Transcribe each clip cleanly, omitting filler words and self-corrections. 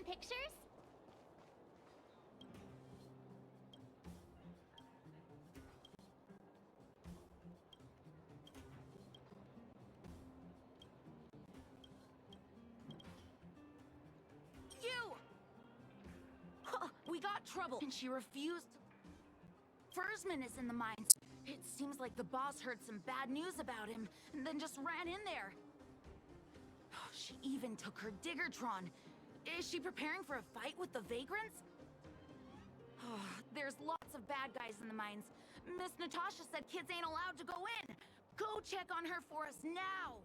pictures? You! Huh, we got trouble, and she refused. Fursman is in the mines. It seems like the boss heard some bad news about him, and then just ran in there. She even took her Diggertron. Is she preparing for a fight with the vagrants? There's lots of bad guys in the mines. Miss Natasha said kids ain't allowed to go in. Go check on her for us now!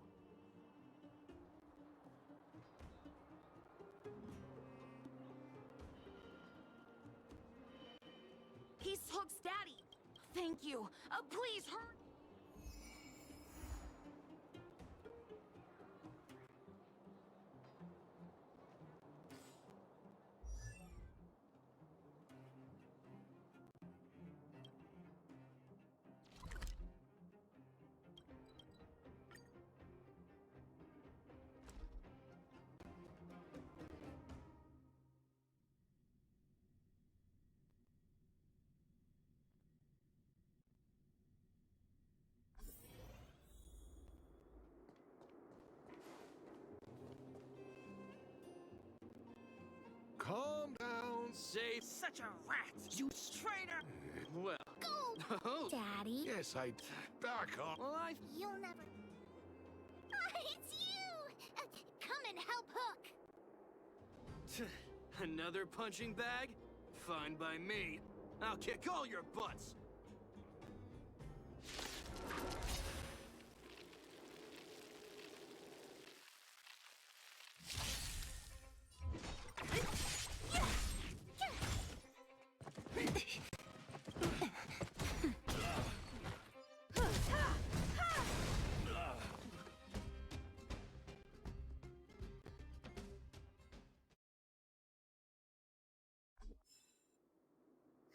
He's Hook's daddy. Thank you. Please hurry. Calm down. Say such a rat, you traitor! Well, Go, oh, Daddy. Yes, I... Back off. well, You'll never... it's you! Come and help Hook! Another punching bag? Fine by me. I'll kick all your butts.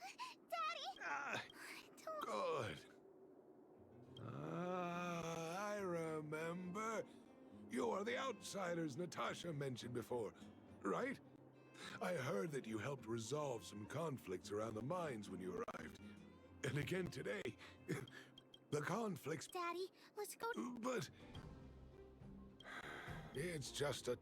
Daddy! Good. I remember. You are the outsiders Natasha mentioned before, right? I heard that you helped resolve some conflicts around the mines when you arrived. And again today. The conflicts... Daddy, let's go... But... It's just a...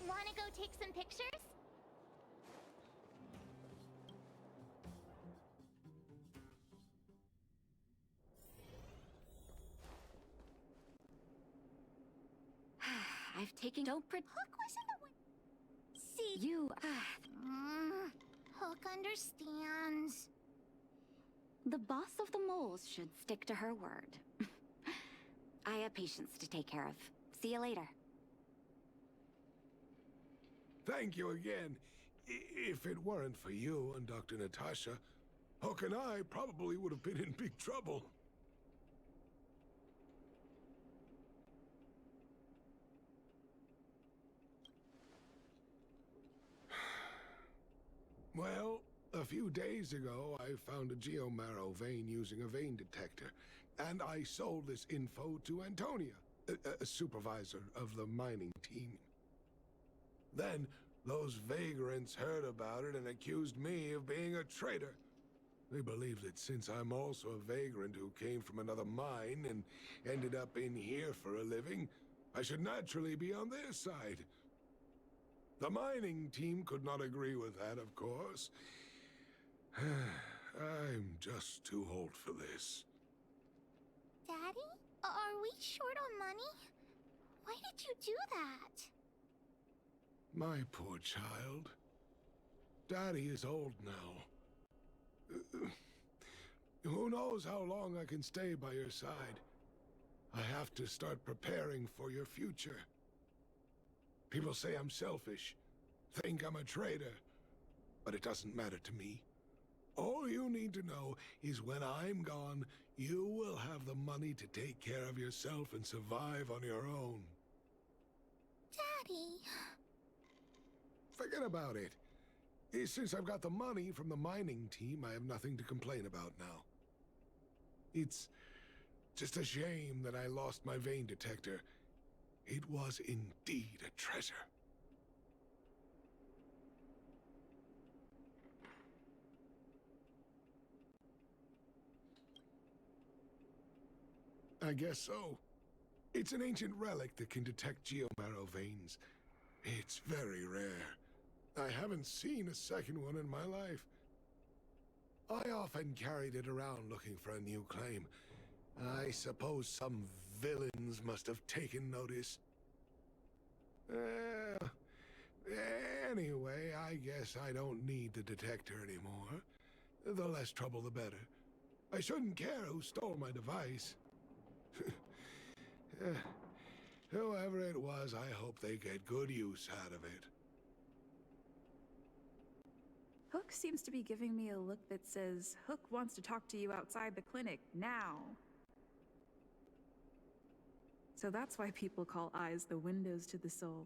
Wanna go take some pictures? I've taken... Don't Hook wasn't the one... See... You... Hook understands. The boss of the moles should stick to her word. I have patients to take care of. See you later. Thank you again. If it weren't for you and Dr. Natasha, Hook and I probably would have been in big trouble. Well, a few days ago, I found a geomarrow vein using a vein detector, and I sold this info to Antonia, a supervisor of the mining team. Then, those vagrants heard about it and accused me of being a traitor. They believe that since I'm also a vagrant who came from another mine and ended up in here for a living, I should naturally be on their side. The mining team could not agree with that, of course. I'm just too old for this. Daddy? Are we short on money? Why did you do that? My poor child. Daddy is old now. Who knows how long I can stay by your side? I have to start preparing for your future. People say I'm selfish, think I'm a traitor, but it doesn't matter to me. All you need to know is when I'm gone, you will have the money to take care of yourself and survive on your own. Daddy... Forget about it. Since I've got the money from the mining team, I have nothing to complain about now. It's just a shame that I lost my vein detector. It was indeed a treasure. I guess so. It's an ancient relic that can detect geomarrow veins. It's very rare. I haven't seen a second one in my life. I often carried it around looking for a new claim. I suppose some villains must have taken notice. Anyway, I guess I don't need the detector anymore. The less trouble, the better. I shouldn't care who stole my device. Whoever it was, I hope they get good use out of it. Hook seems to be giving me a look that says, Hook wants to talk to you outside the clinic, now. So that's why people call eyes the windows to the soul.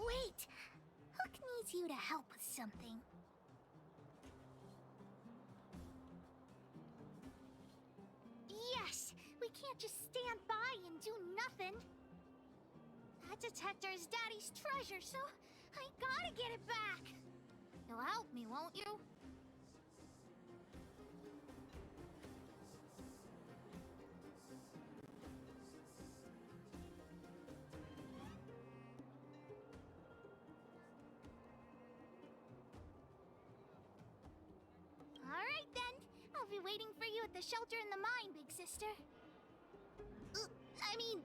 Wait! Hook needs you to help with something. Yes! We can't just stand by and do nothing. That detector is Daddy's treasure, so I gotta get it back. You'll help me, won't you? Alright then. I'll be waiting for you at the shelter in the mine, big sister. I mean...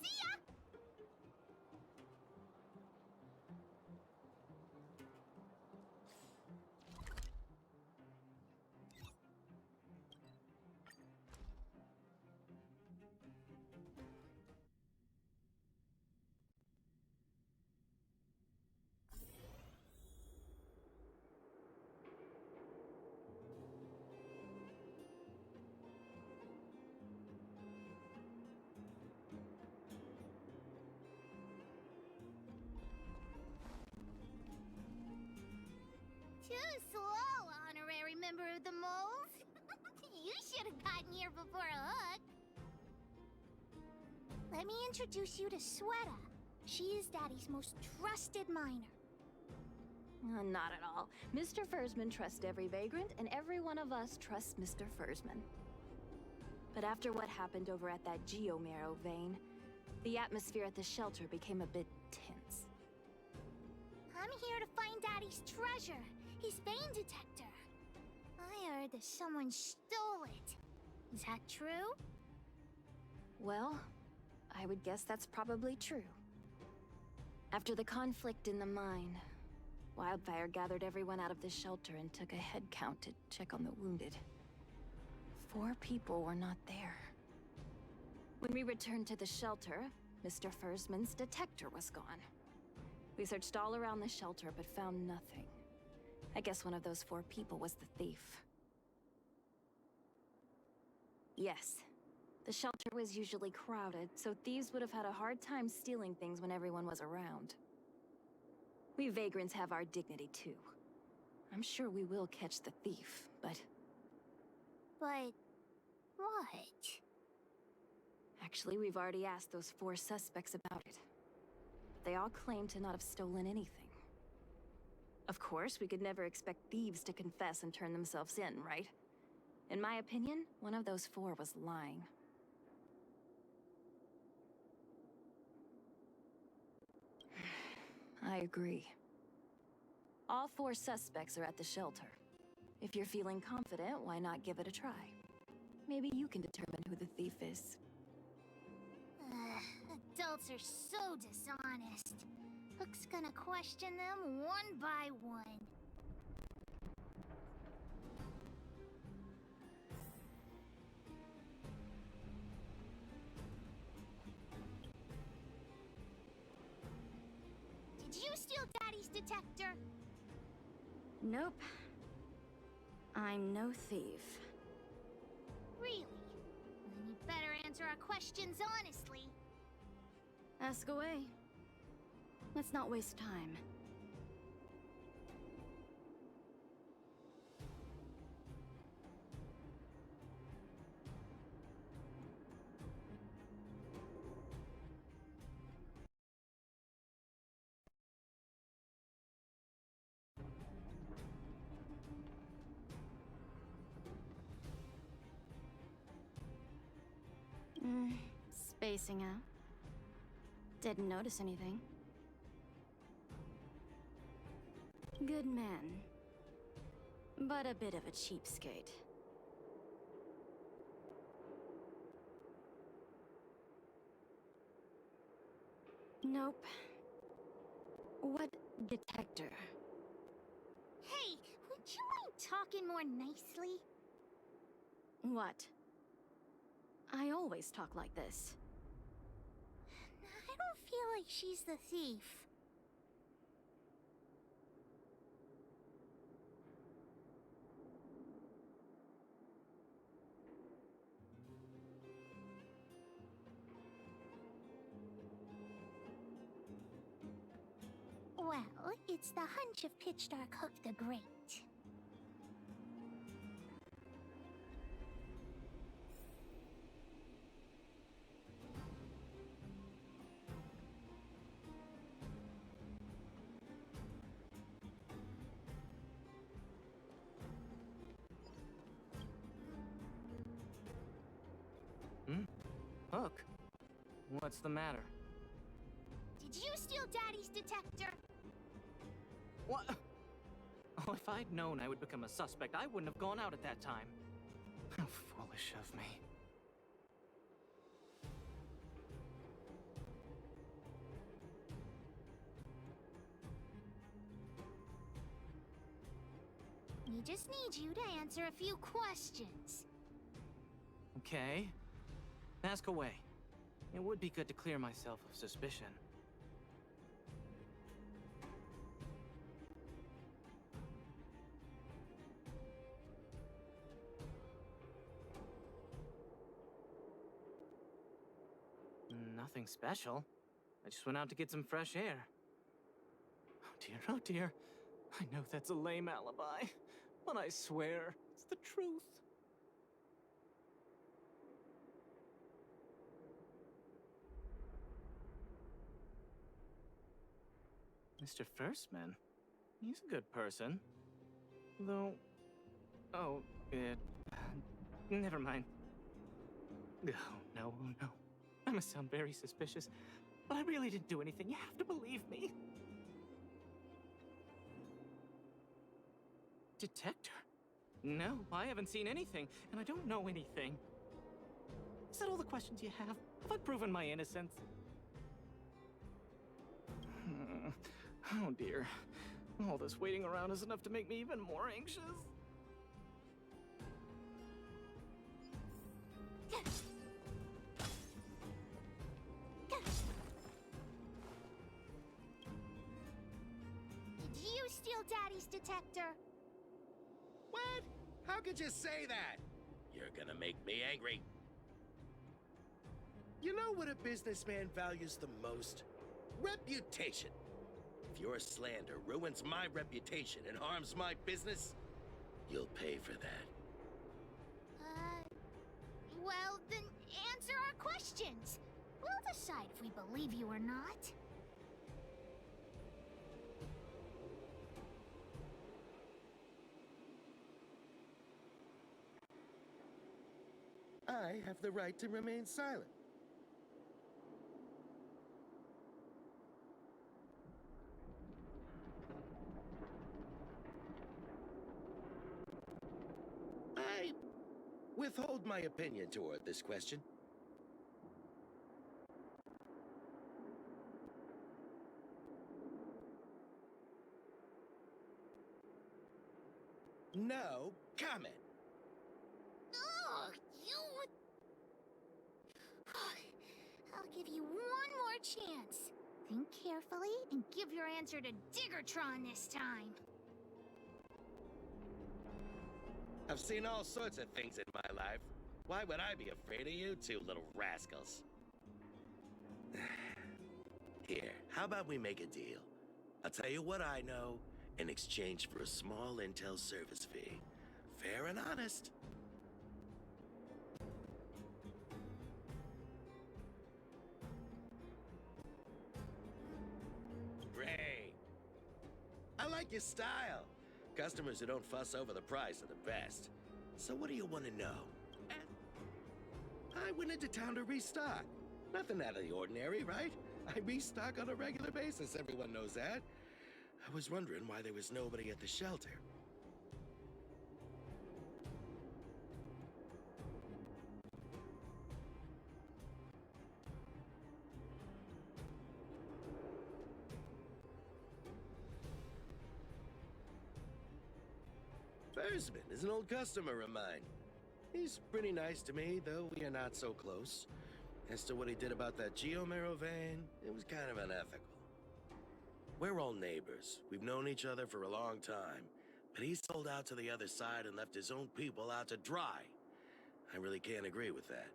See ya! Too slow, honorary member of the moles. You should have gotten here before Hook. Let me introduce you to Sweta. She is Daddy's most trusted miner. Not at all. Mr. Fursman trusts every vagrant, and every one of us trusts Mr. Fursman. But after what happened over at that geomarrow vein, the atmosphere at the shelter became a bit tense. I'm here to find Daddy's treasure, his vein detector. I heard that someone stole it. Is that true? Well, I would guess that's probably true. After the conflict in the mine, Wildfire gathered everyone out of the shelter and took a head count to check on the wounded. 4 people were not there. When we returned to the shelter, Mr. Fursman's detector was gone. We searched all around the shelter but found nothing. I guess one of those 4 people was the thief. Yes, the shelter was usually crowded, so thieves would have had a hard time stealing things when everyone was around. We vagrants have our dignity too. I'm sure we will catch the thief, but... But... what? Actually, we've already asked those 4 suspects about it. they all claim to not have stolen anything. Of course, we could never expect thieves to confess and turn themselves in, right? In my opinion, one of those four was lying. I agree. All four suspects are at the shelter. If you're feeling confident, why not give it a try? Maybe you can determine who the thief is. Adults are so dishonest. Hook's gonna question them one by one. Did you steal Daddy's detector? Nope. I'm no thief. Really? Then you better answer our questions honestly. Ask away. Let's not waste time. Spacing out. Didn't notice anything. Good man. But a bit of a cheapskate. Nope. What detector? Hey, would you mind talking more nicely? What? I always talk like this. I don't feel like she's the thief. Well, it's the hunch of Pitch Dark Hook the Great. Hook? What's the matter? Did you steal Daddy's detector? What? Oh, if I'd known I would become a suspect, I wouldn't have gone out at that time. How foolish of me. We just need you to answer a few questions. Okay. Ask away. It would be good to clear myself of suspicion. Nothing special. I just went out to get some fresh air. Oh dear. I know that's a lame alibi, but I swear it's the truth. Mr. Firstman, he's a good person. Though... Oh, never mind. Oh, no. I must sound very suspicious, but I really didn't do anything. You have to believe me. Detector? No, I haven't seen anything, and I don't know anything. Is that all the questions you have? Have I proven my innocence? Oh dear. All this waiting around is enough to make me even more anxious. Did you steal Daddy's detector? What? How could you say that? You're gonna make me angry. You know what a businessman values the most? Reputation. If your slander ruins my reputation and harms my business, you'll pay for that. Well, then answer our questions. We'll decide if we believe you or not. I have the right to remain silent. I withhold my opinion toward this question. No comment. Ugh, you would... I'll give you one more chance. Think carefully and give your answer to Diggertron this time. I've seen all sorts of things in my life. Why would I be afraid of you two little rascals? Here, how about we make a deal? I'll tell you what I know in exchange for a small intel service fee. Fair and honest. Great. I like your style. Customers who don't fuss over the price are the best. So what do you want to know? I went into town to restock. Nothing out of the ordinary, right? I restock on a regular basis, everyone knows that. I was wondering why there was nobody at the shelter. Versman is an old customer of mine. He's pretty nice to me, though we are not so close. As to what he did about that geomarrow vein, it was kind of unethical. We're all neighbors. We've known each other for a long time. But he sold out to the other side and left his own people out to dry. I really can't agree with that.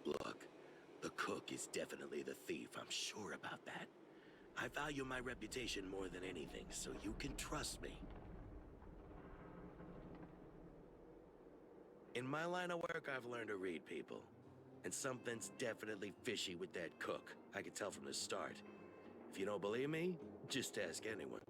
Look, the cook is definitely the thief, I'm sure about that. I value my reputation more than anything, so you can trust me. In my line of work, I've learned to read people. And something's definitely fishy with that cook. I could tell from the start. If you don't believe me, just ask anyone.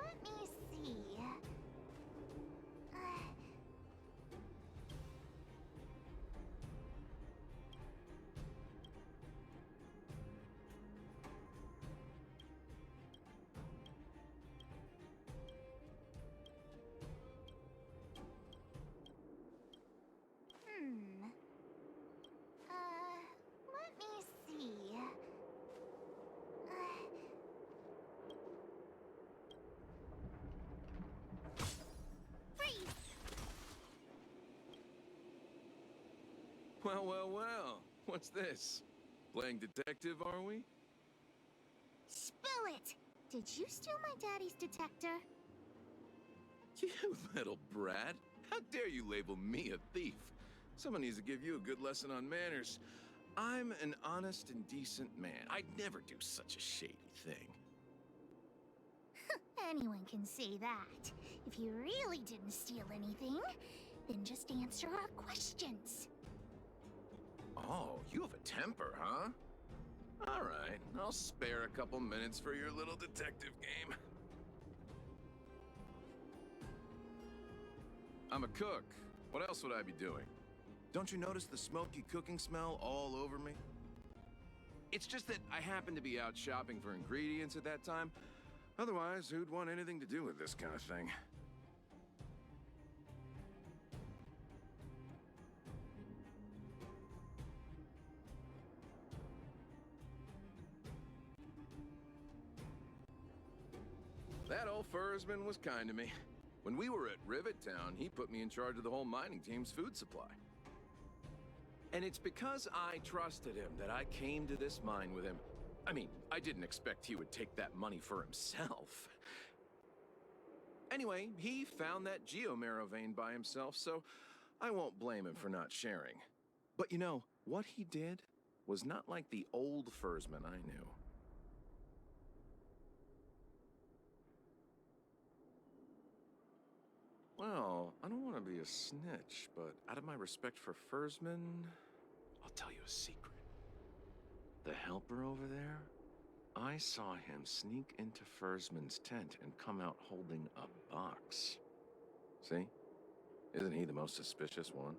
Let me see. Let me see. Freeze! Well, well, well. What's this? Playing detective, are we? Spill it! Did you steal my daddy's detector? You little brat. How dare you label me a thief? Someone needs to give you a good lesson on manners. I'm an honest and decent man. I'd never do such a shady thing. Anyone can say that. If you really didn't steal anything, then just answer our questions. Oh, you have a temper, huh? All right, I'll spare a couple minutes for your little detective game. I'm a cook. What else would I be doing? Don't you notice the smoky cooking smell all over me? It's just that I happened to be out shopping for ingredients at that time. Otherwise, who'd want anything to do with this kind of thing? That old Fursman was kind to me. When we were at Rivet Town, he put me in charge of the whole mining team's food supply. And it's because I trusted him that I came to this mine with him. I mean, I didn't expect he would take that money for himself. Anyway, he found that geomarrow vein by himself, so I won't blame him for not sharing. But you know, what he did was not like the old Fursman I knew. Well, I don't want to be a snitch, but out of my respect for Fursman, I'll tell you a secret. The helper over there, I saw him sneak into Fursman's tent and come out holding a box. See? Isn't he the most suspicious one?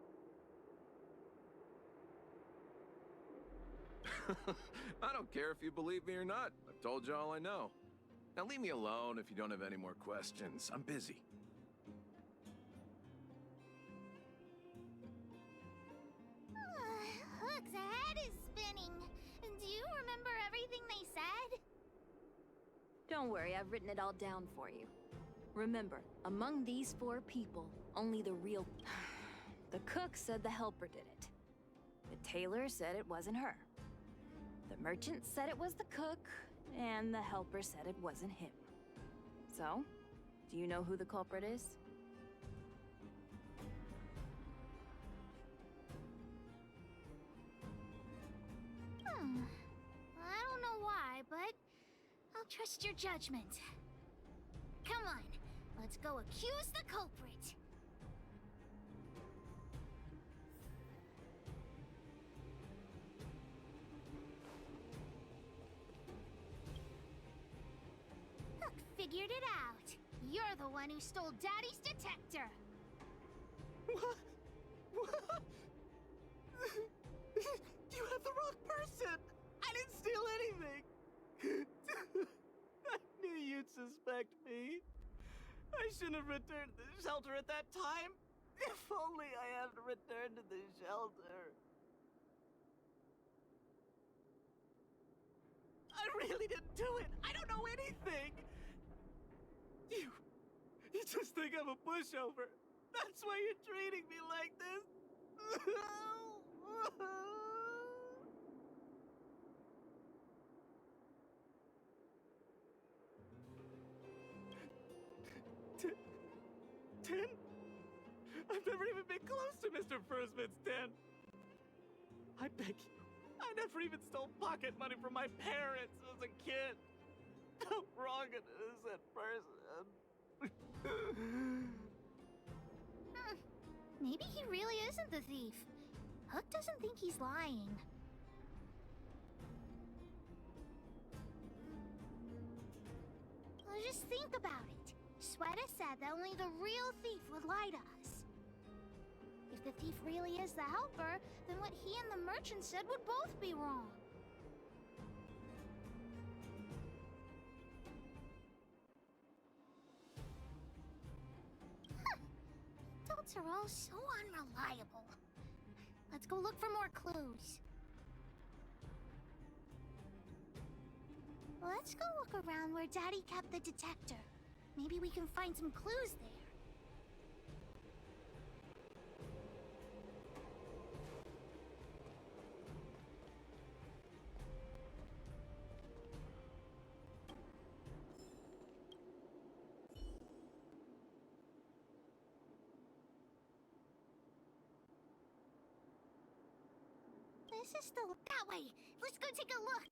I don't care if you believe me or not. I've told you all I know. Now leave me alone if you don't have any more questions. I'm busy. Hook's head is spinning. Do you remember everything they said? Don't worry, I've written it all down for you. Remember, among these 4 people, only the real... The cook said the helper did it. The tailor said it wasn't her. The merchant said it was the cook, and the helper said it wasn't him. So, do you know who the culprit is? I don't know why, but I'll trust your judgment. Come on, let's go accuse the culprit. Hook figured it out. You're the one who stole Daddy's detector. What? What? You have the wrong person! I didn't steal anything! I knew you'd suspect me. I shouldn't have returned to the shelter at that time. If only I had returned to the shelter. I really didn't do it! I don't know anything! You just think I'm a pushover. That's why you're treating me like this. Ten? I've never even been close to Mr. Fursman's den. I beg you, I never even stole pocket money from my parents as a kid. How wrong an innocent person. Maybe he really isn't the thief. Hook doesn't think he's lying. Well, just think about it. Sweta said that only the real thief would lie to us. If the thief really is the helper, then what he and the merchant said would both be wrong. Adults are all so unreliable. Let's go look for more clues. Let's go look around where Daddy kept the detector. Maybe we can find some clues there. This is still that way. Let's go take a look.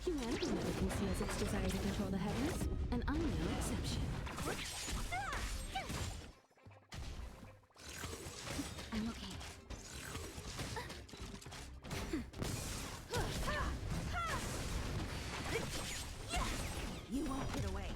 Humanity never conceals its desire to control the heavens, and I'm no exception. I'm okay. You won't get away.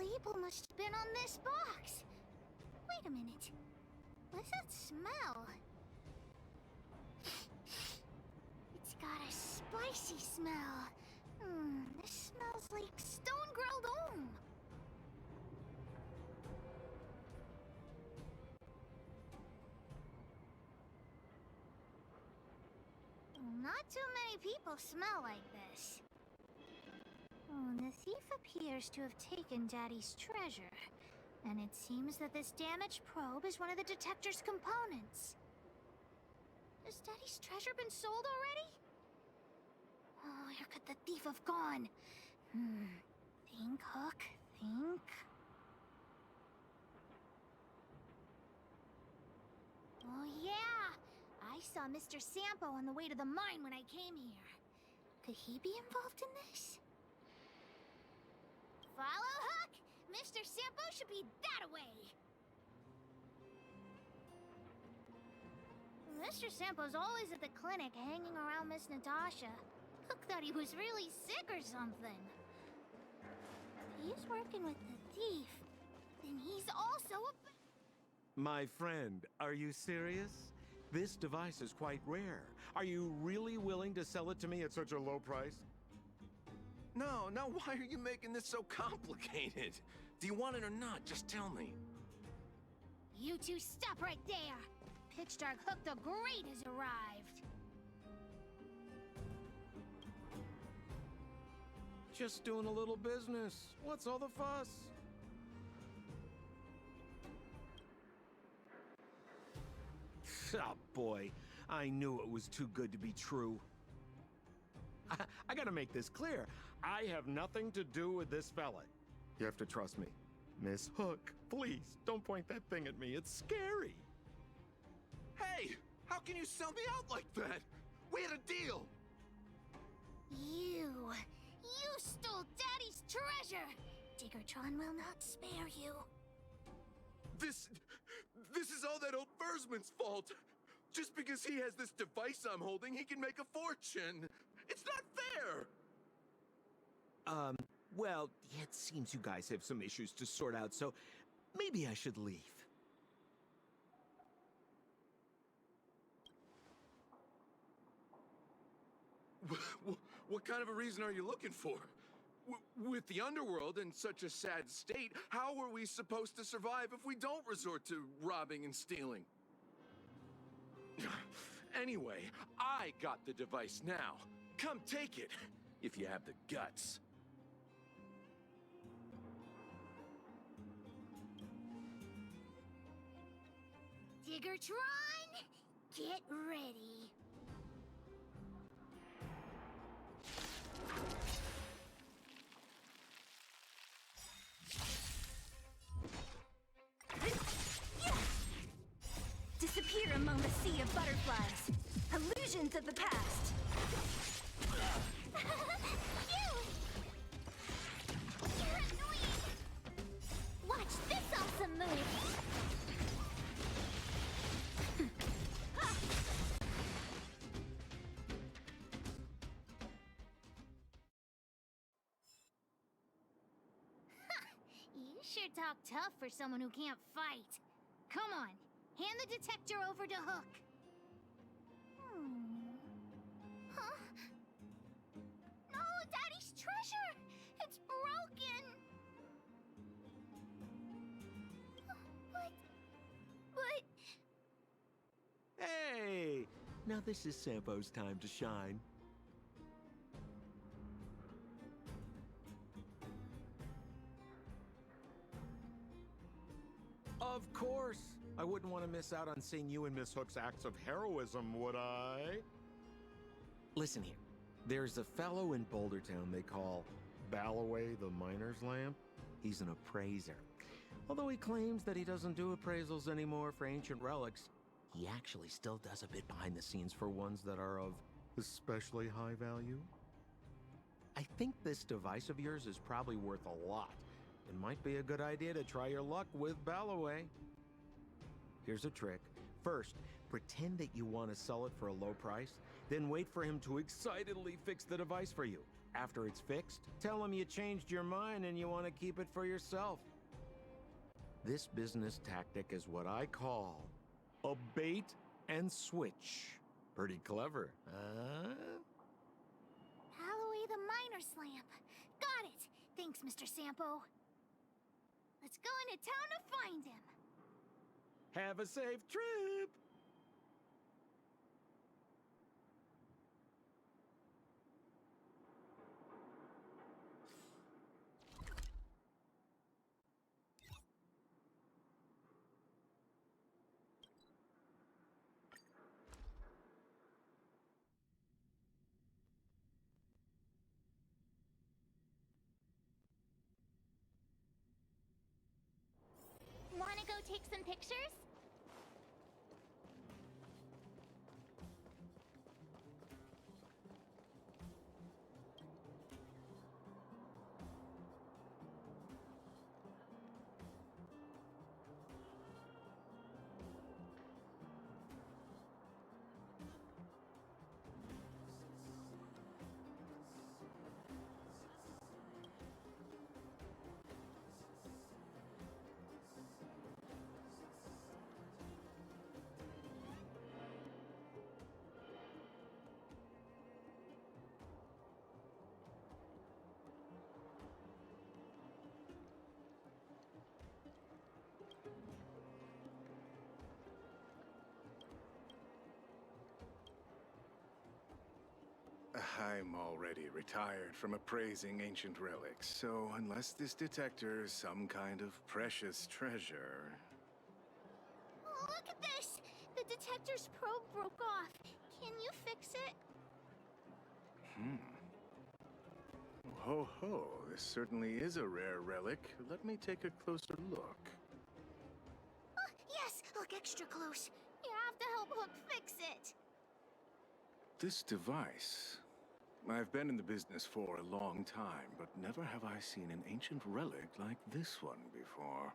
label must have been on this box. Wait a minute. What's that smell? It's got a spicy smell. This smells like stone-grilled home. Not too many people smell like this. The thief appears to have taken Daddy's treasure, and it seems that this damaged probe is one of the detector's components. Has Daddy's treasure been sold already? Oh, where could the thief have gone? Think, Hook, think. Oh, yeah! I saw Mr. Sampo on the way to the mine when I came here. Could he be involved in this? Follow, Hook! Mr. Sampo should be that way! Mr. Sampo's always at the clinic hanging around Miss Natasha. Hook thought he was really sick or something. If he's working with the thief, then he's also a... My friend, are you serious? This device is quite rare. Are you really willing to sell it to me at such a low price? No, why are you making this so complicated? Do you want it or not? Just tell me. You two stop right there! Pitch Dark Hook the Great has arrived! Just doing a little business. What's all the fuss? Oh boy, I knew it was too good to be true. I gotta make this clear. I have nothing to do with this fella. You have to trust me. Miss Hook, please, don't point that thing at me. It's scary. Hey, how can you sell me out like that? We had a deal. You stole Daddy's treasure! Diggertron will not spare you. This is all that old Versman's fault. Just because he has this device I'm holding, he can make a fortune. It's not fair! Well, it seems you guys have some issues to sort out, so maybe I should leave. What kind of a reason are you looking for? With the underworld in such a sad state, how are we supposed to survive if we don't resort to robbing and stealing? Anyway, I got the device now. Come take it, if you have the guts. Diggertron, get ready. Disappear among the sea of butterflies. Illusions of the past. You're annoying! Watch this awesome move! You sure talk tough for someone who can't fight. Come on, hand the detector over to Hook. Huh? No, Daddy's treasure! It's broken! But... Hey! Now this is Sampo's time to shine. Of course! I wouldn't want to miss out on seeing you and Miss Hook's acts of heroism, would I? Listen here. There's a fellow in Bouldertown they call Balloway the Miner's Lamp. He's an appraiser. Although he claims that he doesn't do appraisals anymore for ancient relics, he actually still does a bit behind the scenes for ones that are of especially high value. I think this device of yours is probably worth a lot. It might be a good idea to try your luck with Balloway. Here's a trick. First, pretend that you want to sell it for a low price, then wait for him to excitedly fix the device for you. After it's fixed, tell them you changed your mind and you want to keep it for yourself. This business tactic is what I call a bait and switch. Pretty clever, huh? Alloway the miner's lamp. Got it. Thanks, Mr. Sampo. Let's go into town to find him. Have a safe trip! Wanna go take some pictures? I'm already retired from appraising ancient relics, so unless this detector is some kind of precious treasure... Look at this! The detector's probe broke off. Can you fix it? Ho ho, this certainly is a rare relic. Let me take a closer look. Yes, look extra close. You have to help Hook fix it. This device... I've been in the business for a long time, but never have I seen an ancient relic like this one before.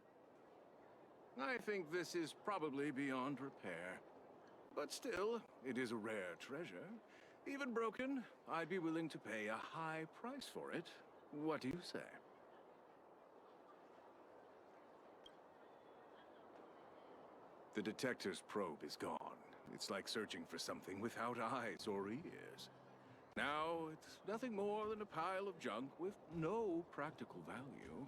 I think this is probably beyond repair. But still, it is a rare treasure. Even broken, I'd be willing to pay a high price for it. What do you say? The detector's probe is gone. It's like searching for something without eyes or ears. Now, it's nothing more than a pile of junk with no practical value.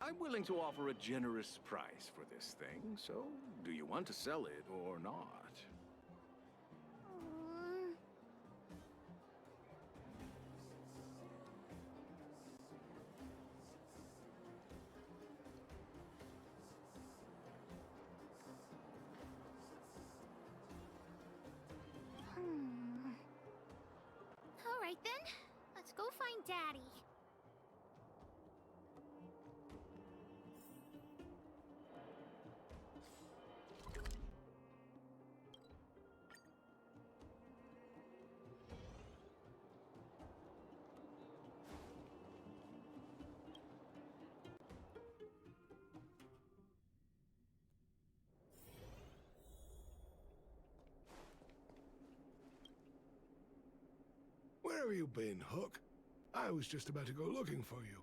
I'm willing to offer a generous price for this thing, so do you want to sell it or not? All right then, let's go find Daddy. Where have you been, Hook? I was just about to go looking for you.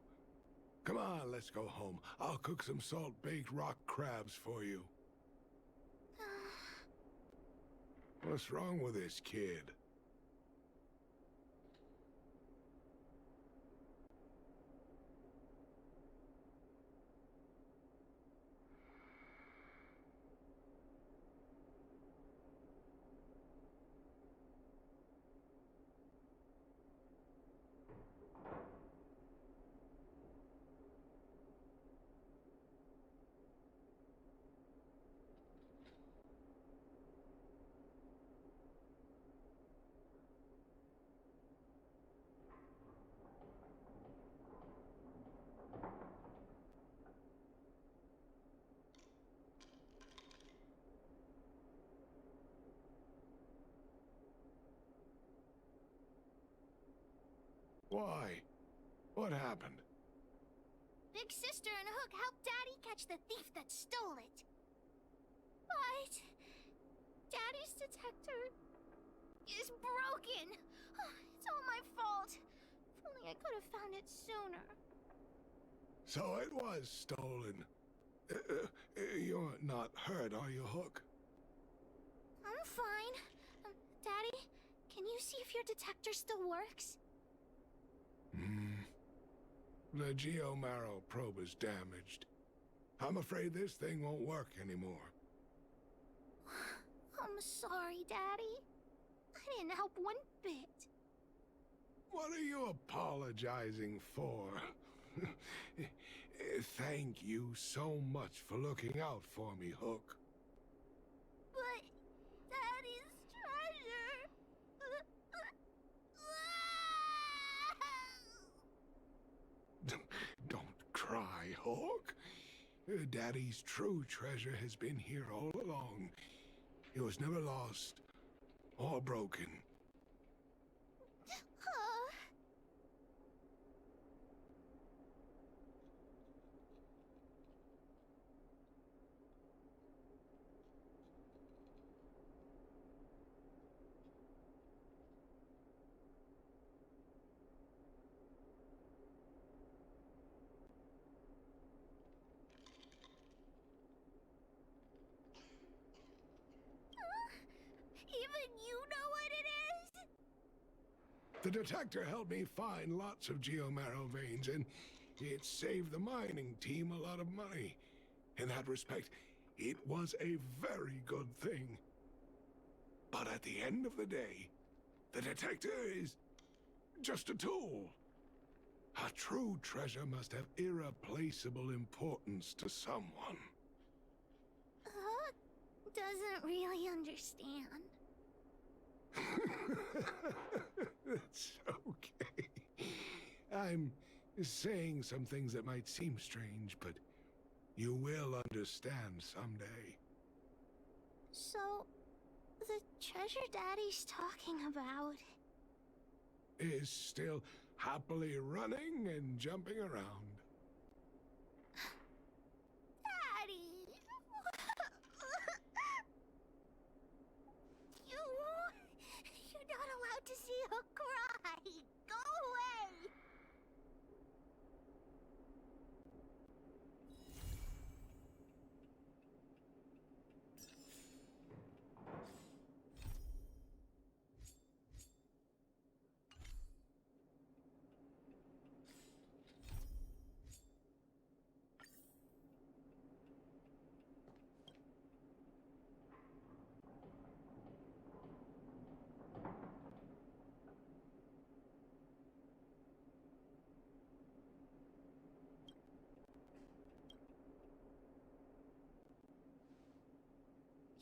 Come on, let's go home. I'll cook some salt-baked rock crabs for you. What's wrong with this kid? Why? What happened? Big Sister and Hook helped Daddy catch the thief that stole it. But Daddy's detector is broken. It's all my fault. If only I could have found it sooner. So it was stolen. You're not hurt, are you, Hook? I'm fine. Daddy, can you see if your detector still works? The Geomarrow probe is damaged. I'm afraid this thing won't work anymore. I'm sorry, Daddy. I didn't help one bit. What are you apologizing for? Thank you so much for looking out for me, Hook. But Daddy's treasure. Don't cry, Hook. Daddy's true treasure has been here all along. It was never lost or broken. Even you know what it is? The detector helped me find lots of Geomarrow veins, and it saved the mining team a lot of money. In that respect, it was a very good thing. But at the end of the day, the detector is just a tool. A true treasure must have irreplaceable importance to someone. Doesn't really understand. That's okay. I'm saying some things that might seem strange, but you will understand someday. So, the treasure Daddy's talking about is still happily running and jumping around. Daddy! You're not allowed to see her cry! Go away!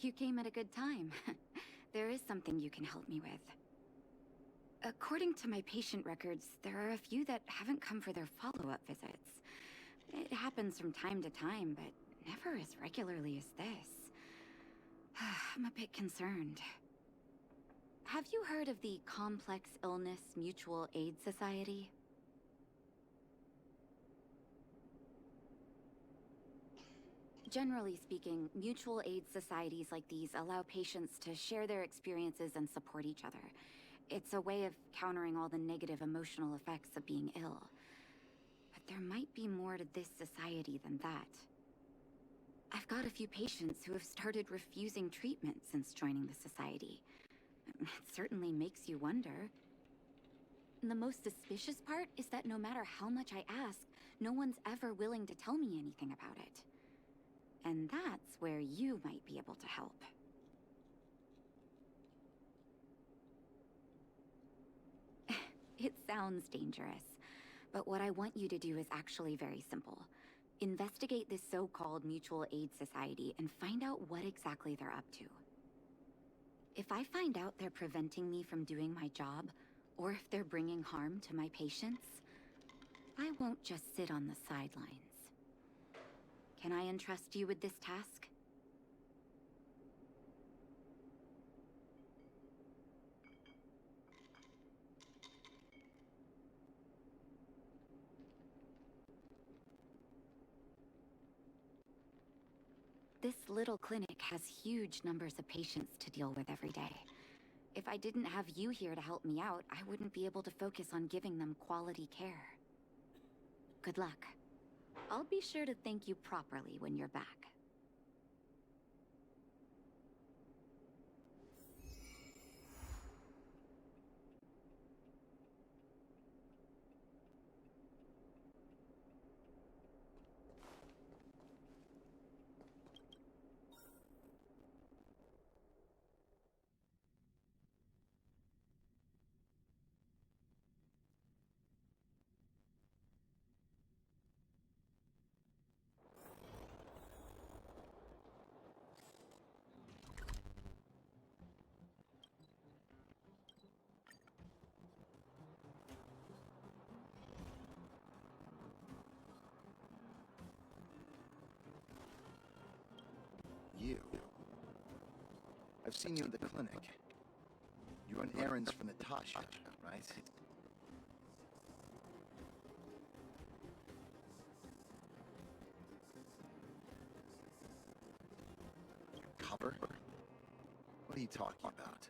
You came at a good time. There is something you can help me with. According to my patient records, there are a few that haven't come for their follow-up visits. It happens from time to time, but never as regularly as this. I'm a bit concerned. Have you heard of the Complex Illness Mutual Aid Society? Generally speaking, mutual aid societies like these allow patients to share their experiences and support each other. It's a way of countering all the negative emotional effects of being ill. But there might be more to this society than that. I've got a few patients who have started refusing treatment since joining the society. It certainly makes you wonder. And the most suspicious part is that no matter how much I ask, no one's ever willing to tell me anything about it. And that's where you might be able to help. It sounds dangerous, but what I want you to do is actually very simple. Investigate this so-called mutual aid society and find out what exactly they're up to. If I find out they're preventing me from doing my job, or if they're bringing harm to my patients, I won't just sit on the sidelines. Can I entrust you with this task? This little clinic has huge numbers of patients to deal with every day. If I didn't have you here to help me out, I wouldn't be able to focus on giving them quality care. Good luck. I'll be sure to thank you properly when you're back. You. I've seen you in the clinic. You run errands for Natasha, right? Cover? What are you talking about?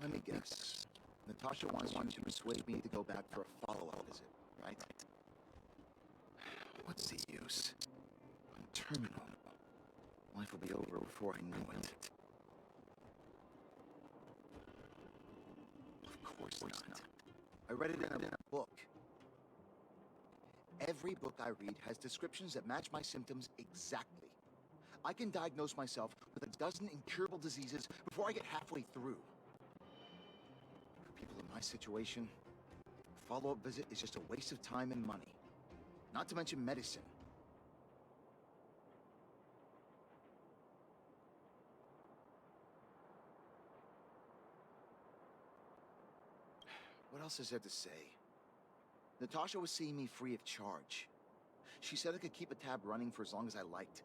Let me guess. Natasha wants you to persuade me to go back for a follow-up visit, right? What's the use? I'm terminal. Life will be over before I know it. Of course not. I read it in a book. Every book I read has descriptions that match my symptoms exactly. I can diagnose myself with a dozen incurable diseases before I get halfway through. For people in my situation, a follow-up visit is just a waste of time and money. Not to mention medicine. What else is there to say? Natasha was seeing me free of charge. She said I could keep a tab running for as long as I liked,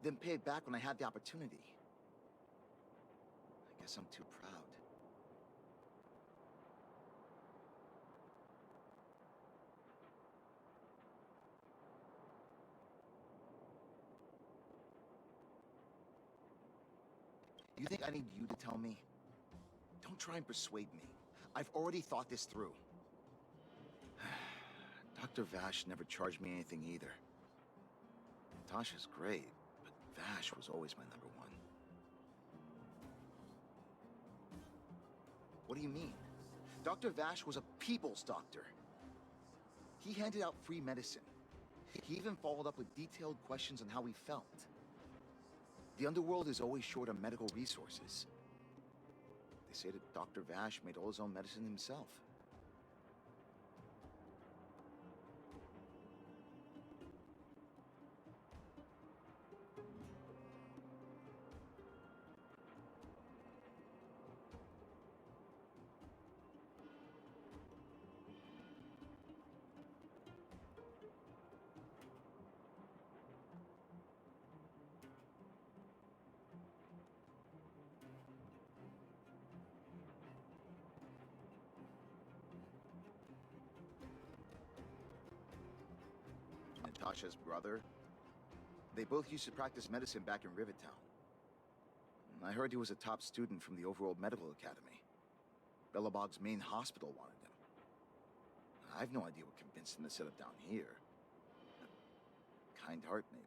then pay it back when I had the opportunity. I guess I'm too proud. You think I need you to tell me? Don't try and persuade me. I've already thought this through. Dr. Vash never charged me anything either. Natasha's great, but Vash was always my number one. What do you mean? Dr. Vash was a people's doctor. He handed out free medicine. He even followed up with detailed questions on how we felt. The underworld is always short on medical resources. They say that Dr. Vash made all his own medicine himself. Natasha's brother. They both used to practice medicine back in Rivertown. I heard he was a top student from the Overworld Medical Academy. Bellabog's main hospital wanted him. I have no idea what convinced him to set up down here. A kind heart, maybe.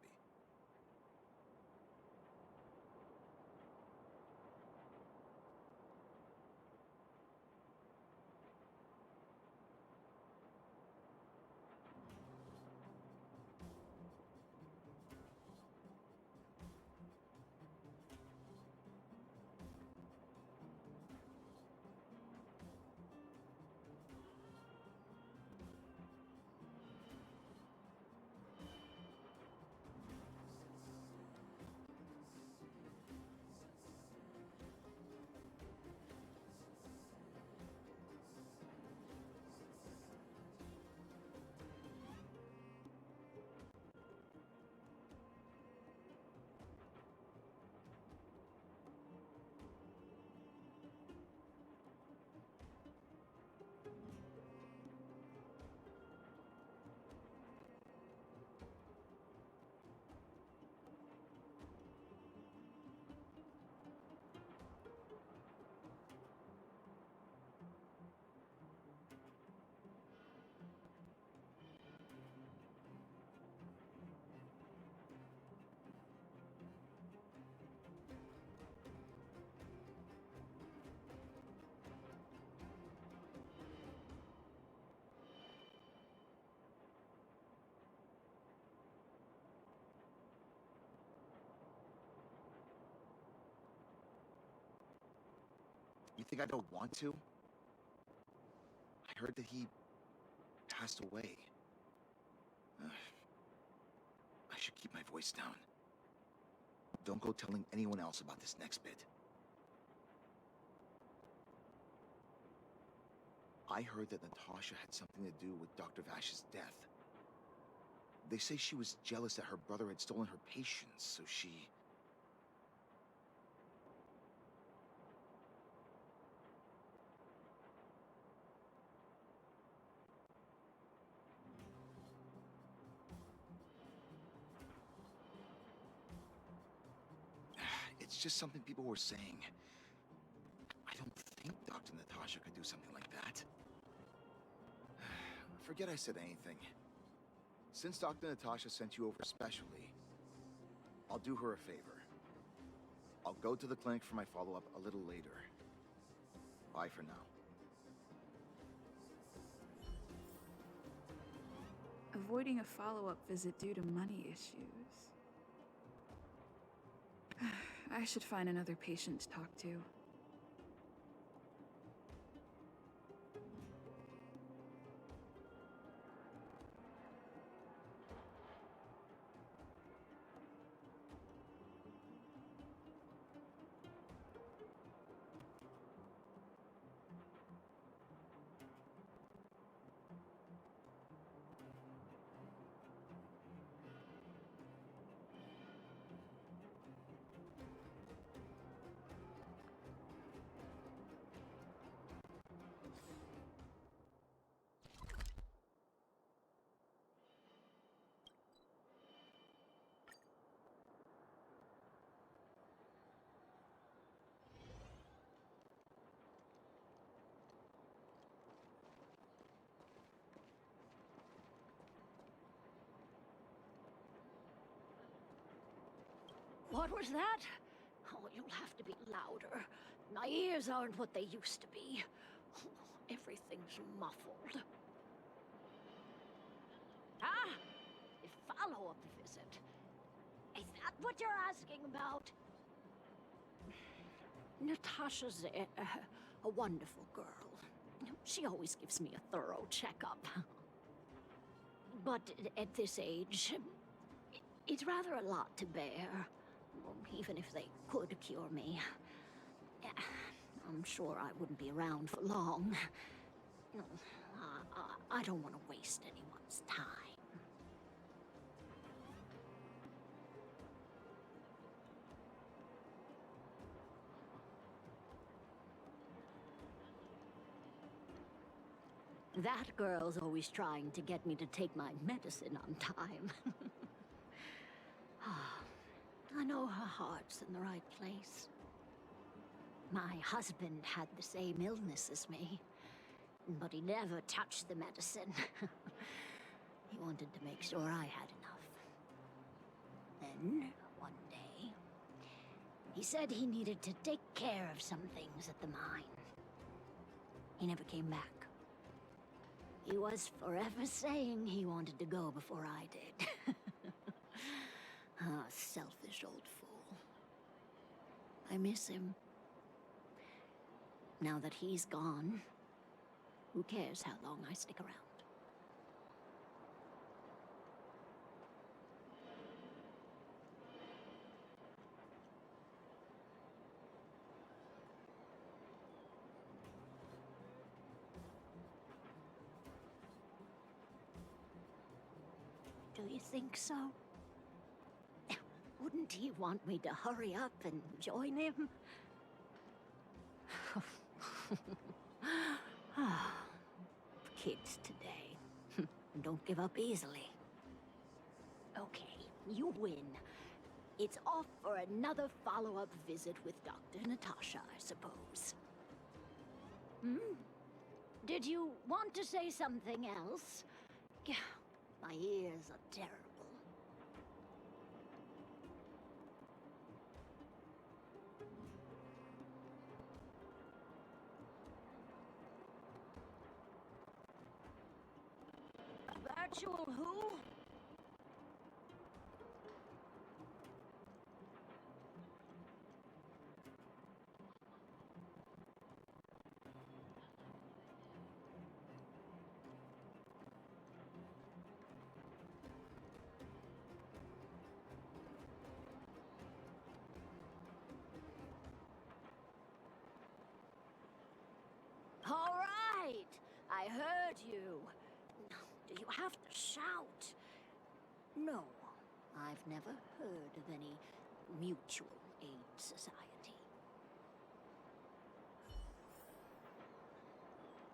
You think I don't want to? I heard that he passed away. I should keep my voice down. Don't go telling anyone else about this next bit. I heard that Natasha had something to do with Dr. Vash's death. They say she was jealous that her brother had stolen her patients, so she... It's just something people were saying. I don't think Dr. Natasha could do something like that. Forget I said anything. Since Dr. Natasha sent you over specially, I'll do her a favor. I'll go to the clinic for my follow-up a little later. Bye for now. Avoiding a follow-up visit due to money issues. I should find another patient to talk to. What was that? Oh, you'll have to be louder. My ears aren't what they used to be. Everything's muffled. Ah! A follow-up visit. Is that what you're asking about? Natasha's a wonderful girl. She always gives me a thorough checkup. But at this age, it's rather a lot to bear. Even if they could cure me, I'm sure I wouldn't be around for long. I don't want to waste anyone's time. That girl's always trying to get me to take my medicine on time. I know her heart's in the right place. My husband had the same illness as me, but he never touched the medicine. He wanted to make sure I had enough. Then, one day, he said he needed to take care of some things at the mine. He never came back. He was forever saying he wanted to go before I did. Ah, selfish old fool. I miss him. Now that he's gone, who cares how long I stick around? Do you think so? Wouldn't he want me to hurry up and join him? Kids today. Don't give up easily. Okay, you win. It's off for another follow-up visit with Dr. Natasha, I suppose. Did you want to say something else? My ears are terrible. Virtual who? heard you. Do you have to shout? No, I've never heard of any mutual aid society.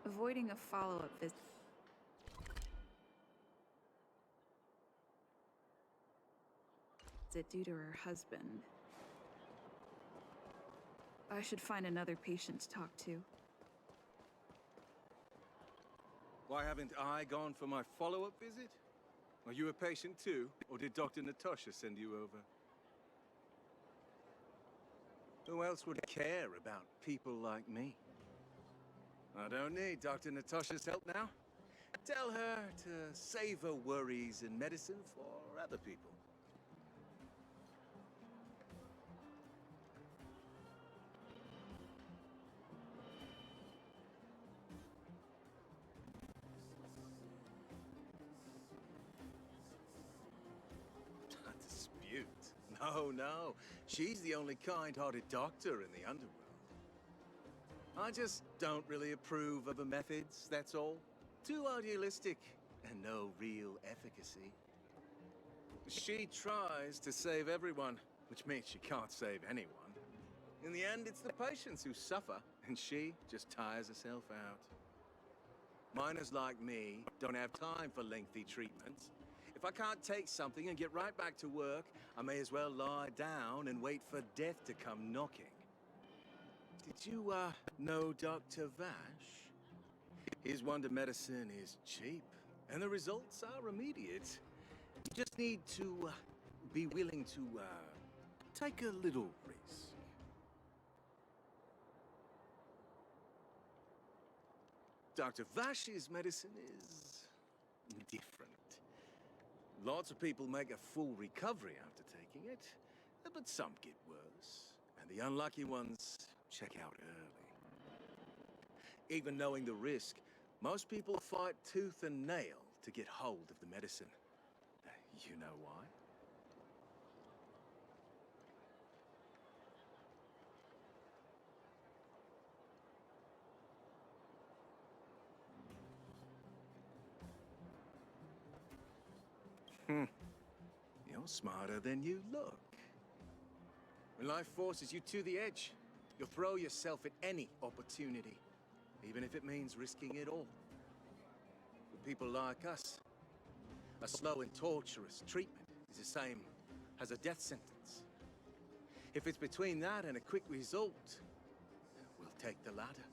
Avoiding a follow-up visit due to her husband. I should find another patient to talk to. Why haven't I gone for my follow-up visit? Are you a patient too, or did Dr. Natasha send you over? Who else would care about people like me? I don't need Dr. Natasha's help now. Tell her to save her worries and medicine for other people. Dispute? No. She's the only kind-hearted doctor in the underworld. I just don't really approve of her methods, that's all. Too idealistic, and no real efficacy. She tries to save everyone, which means she can't save anyone. In the end, it's the patients who suffer, and she just tires herself out. Miners like me don't have time for lengthy treatments. If I can't take something and get right back to work, I may as well lie down and wait for death to come knocking. Did you, know Dr. Vash? His wonder medicine is cheap, and the results are immediate. You just need to, be willing to, take a little risk. Dr. Vash's medicine is different. Lots of people make a full recovery after taking it, but some get worse, and the unlucky ones check out early. Even knowing the risk, most people fight tooth and nail to get hold of the medicine. You know why? You're smarter than you look. When life forces you to the edge, you'll throw yourself at any opportunity, even if it means risking it all. For people like us, a slow and torturous treatment is the same as a death sentence. If it's between that and a quick result, we'll take the latter.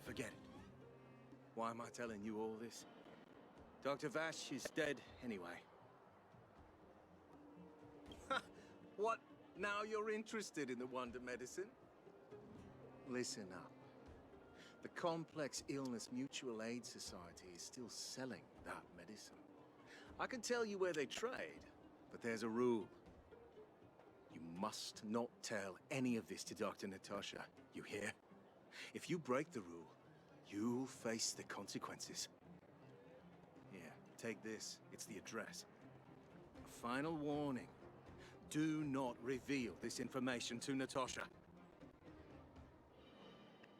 Forget it. Why am I telling you all this? Dr. Vash is dead anyway. What? Now you're interested in the wonder medicine? Listen up. The Complex Illness Mutual Aid Society is still selling that medicine. I can tell you where they trade, but there's a rule. You must not tell any of this to Dr. Natasha, you hear? If you break the rule, you'll face the consequences. Here, take this. It's the address. A final warning. Do not reveal this information to Natasha.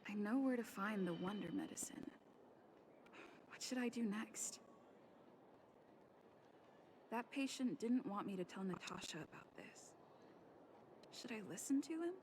I know where to find the wonder medicine. What should I do next? That patient didn't want me to tell Natasha about this. Should I listen to him?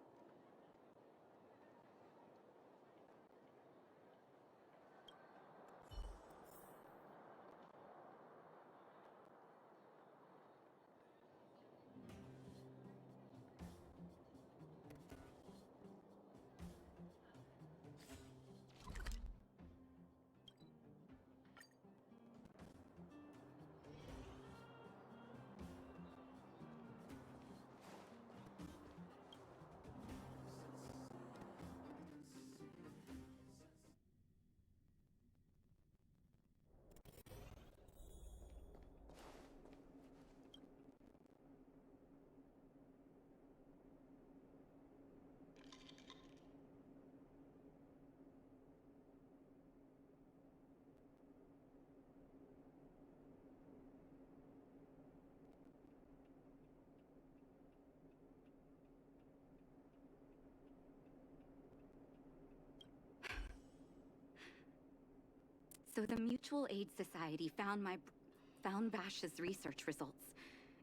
So the Mutual Aid Society found Vash's research results,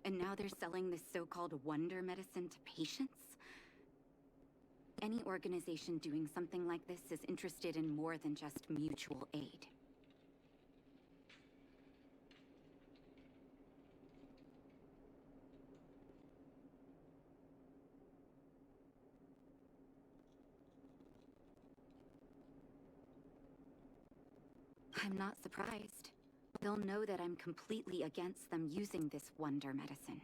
and now they're selling this so-called wonder medicine to patients? Any organization doing something like this is interested in more than just mutual aid. I'm not surprised. They'll know that I'm completely against them using this wonder medicine.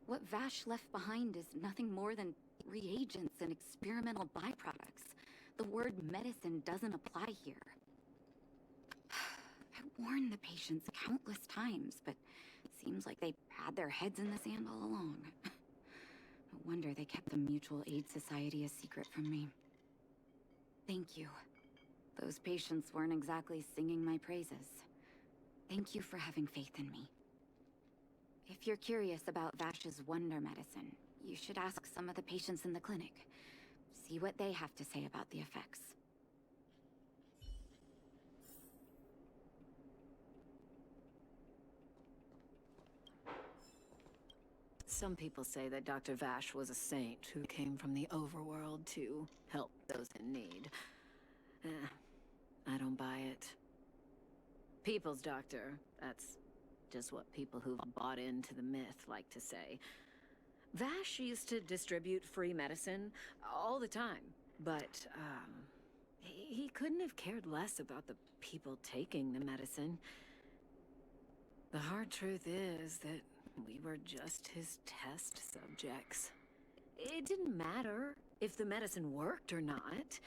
What Vash left behind is nothing more than reagents and experimental byproducts. The word medicine doesn't apply here. I warned the patients countless times, but it seems like they had their heads in the sand all along. No wonder they kept the Mutual Aid Society a secret from me. Thank you. Those patients weren't exactly singing my praises. Thank you for having faith in me. If you're curious about Vash's wonder medicine, you should ask some of the patients in the clinic. See what they have to say about the effects. Some people say that Dr. Vash was a saint who came from the overworld to help those in need. I don't buy it. People's doctor, that's just what people who've bought into the myth like to say. Vash used to distribute free medicine all the time, but he couldn't have cared less about the people taking the medicine. The hard truth is that we were just his test subjects. It didn't matter if the medicine worked or not.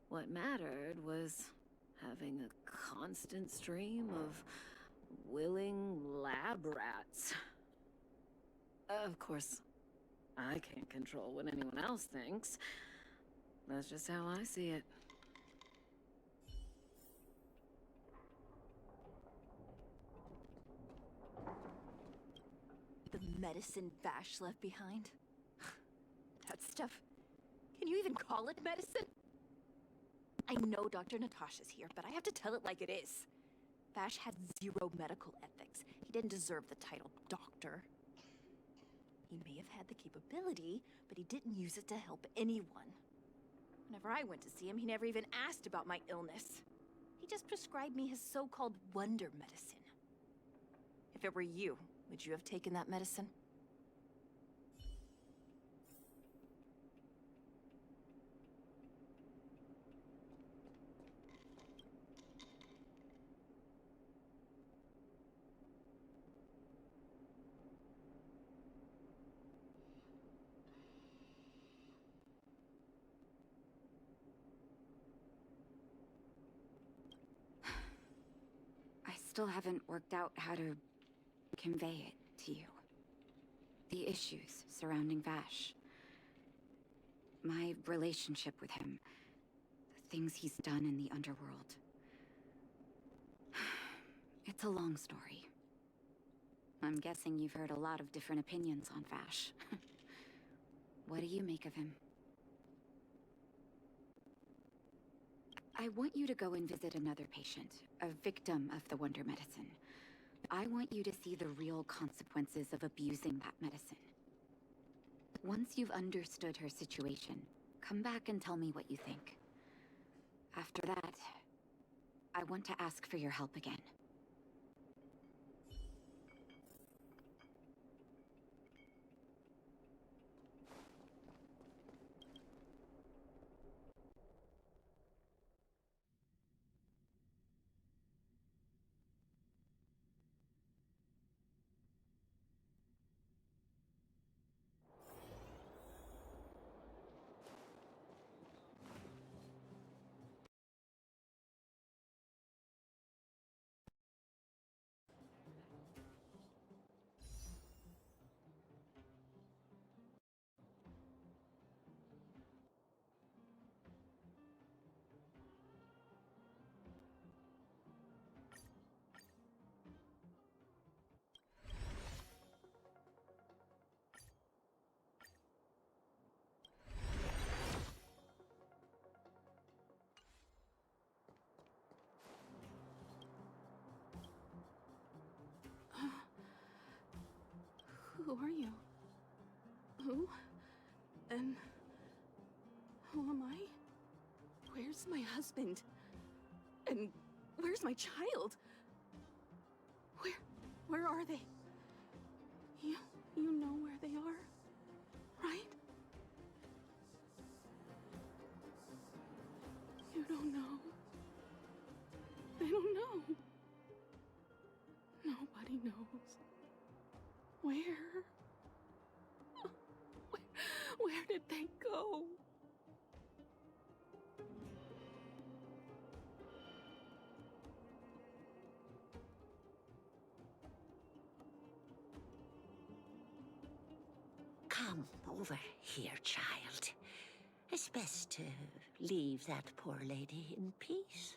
What mattered was having a constant stream of willing lab rats. Of course, I can't control what anyone else thinks. That's just how I see it. The medicine Vash left behind? That stuff... Can you even call it medicine? I know Dr. Natasha's here, but I have to tell it like it is. Vash had zero medical ethics. He didn't deserve the title doctor. He may have had the capability, but he didn't use it to help anyone. Whenever I went to see him, he never even asked about my illness. He just prescribed me his so-called wonder medicine. If it were you, would you have taken that medicine? I still haven't worked out how to convey it to you. The issues surrounding Vash. My relationship with him. The things he's done in the underworld. It's a long story. I'm guessing you've heard a lot of different opinions on Vash. What do you make of him? I want you to go and visit another patient, a victim of the wonder medicine. I want you to see the real consequences of abusing that medicine. Once you've understood her situation, come back and tell me what you think. After that, I want to ask for your help again. Who are you? Who? And who am I? Where's my husband? And where's my child? Where are they? You know where they are, right? You don't know. They don't know. Nobody knows. Where? Where did they go? Come over here, child. It's best to leave that poor lady in peace.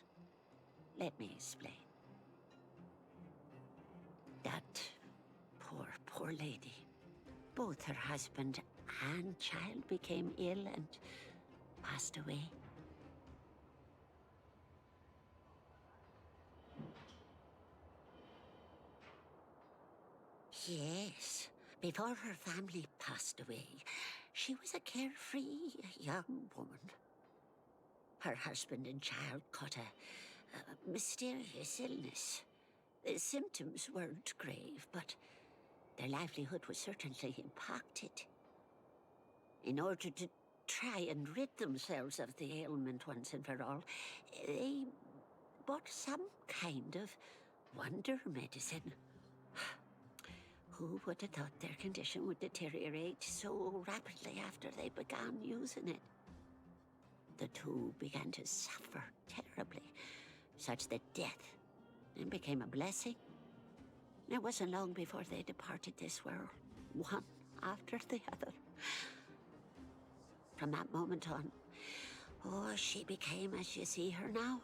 Let me explain. That poor lady. Both her husband and child became ill and passed away. Yes. Before her family passed away, she was a carefree young woman. Her husband and child caught a mysterious illness. The symptoms weren't grave, but their livelihood was certainly impacted. In order to try and rid themselves of the ailment once and for all, they bought some kind of wonder medicine. Who would have thought their condition would deteriorate so rapidly after they began using it? The two began to suffer terribly, such that death then became a blessing. It wasn't long before they departed this world, one after the other. From that moment on, she became as you see her now.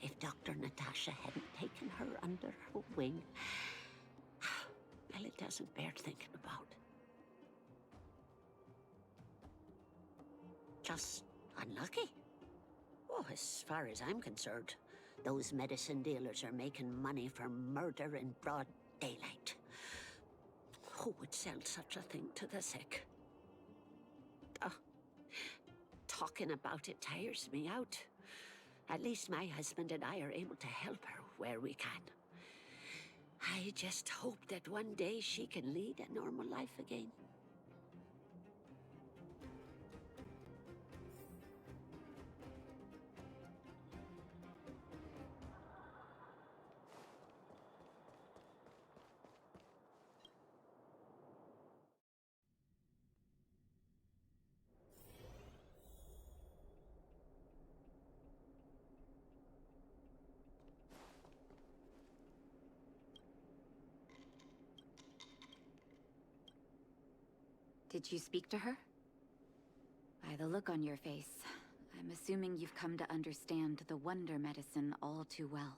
If Dr. Natasha hadn't taken her under her wing, well, it doesn't bear thinking about. Just unlucky. Oh, as far as I'm concerned, those medicine dealers are making money from murder in broad daylight. Who would sell such a thing to the sick? Talking about it tires me out. At least my husband and I are able to help her where we can. I just hope that one day she can lead a normal life again. Did you speak to her? By the look on your face, I'm assuming you've come to understand the wonder medicine all too well.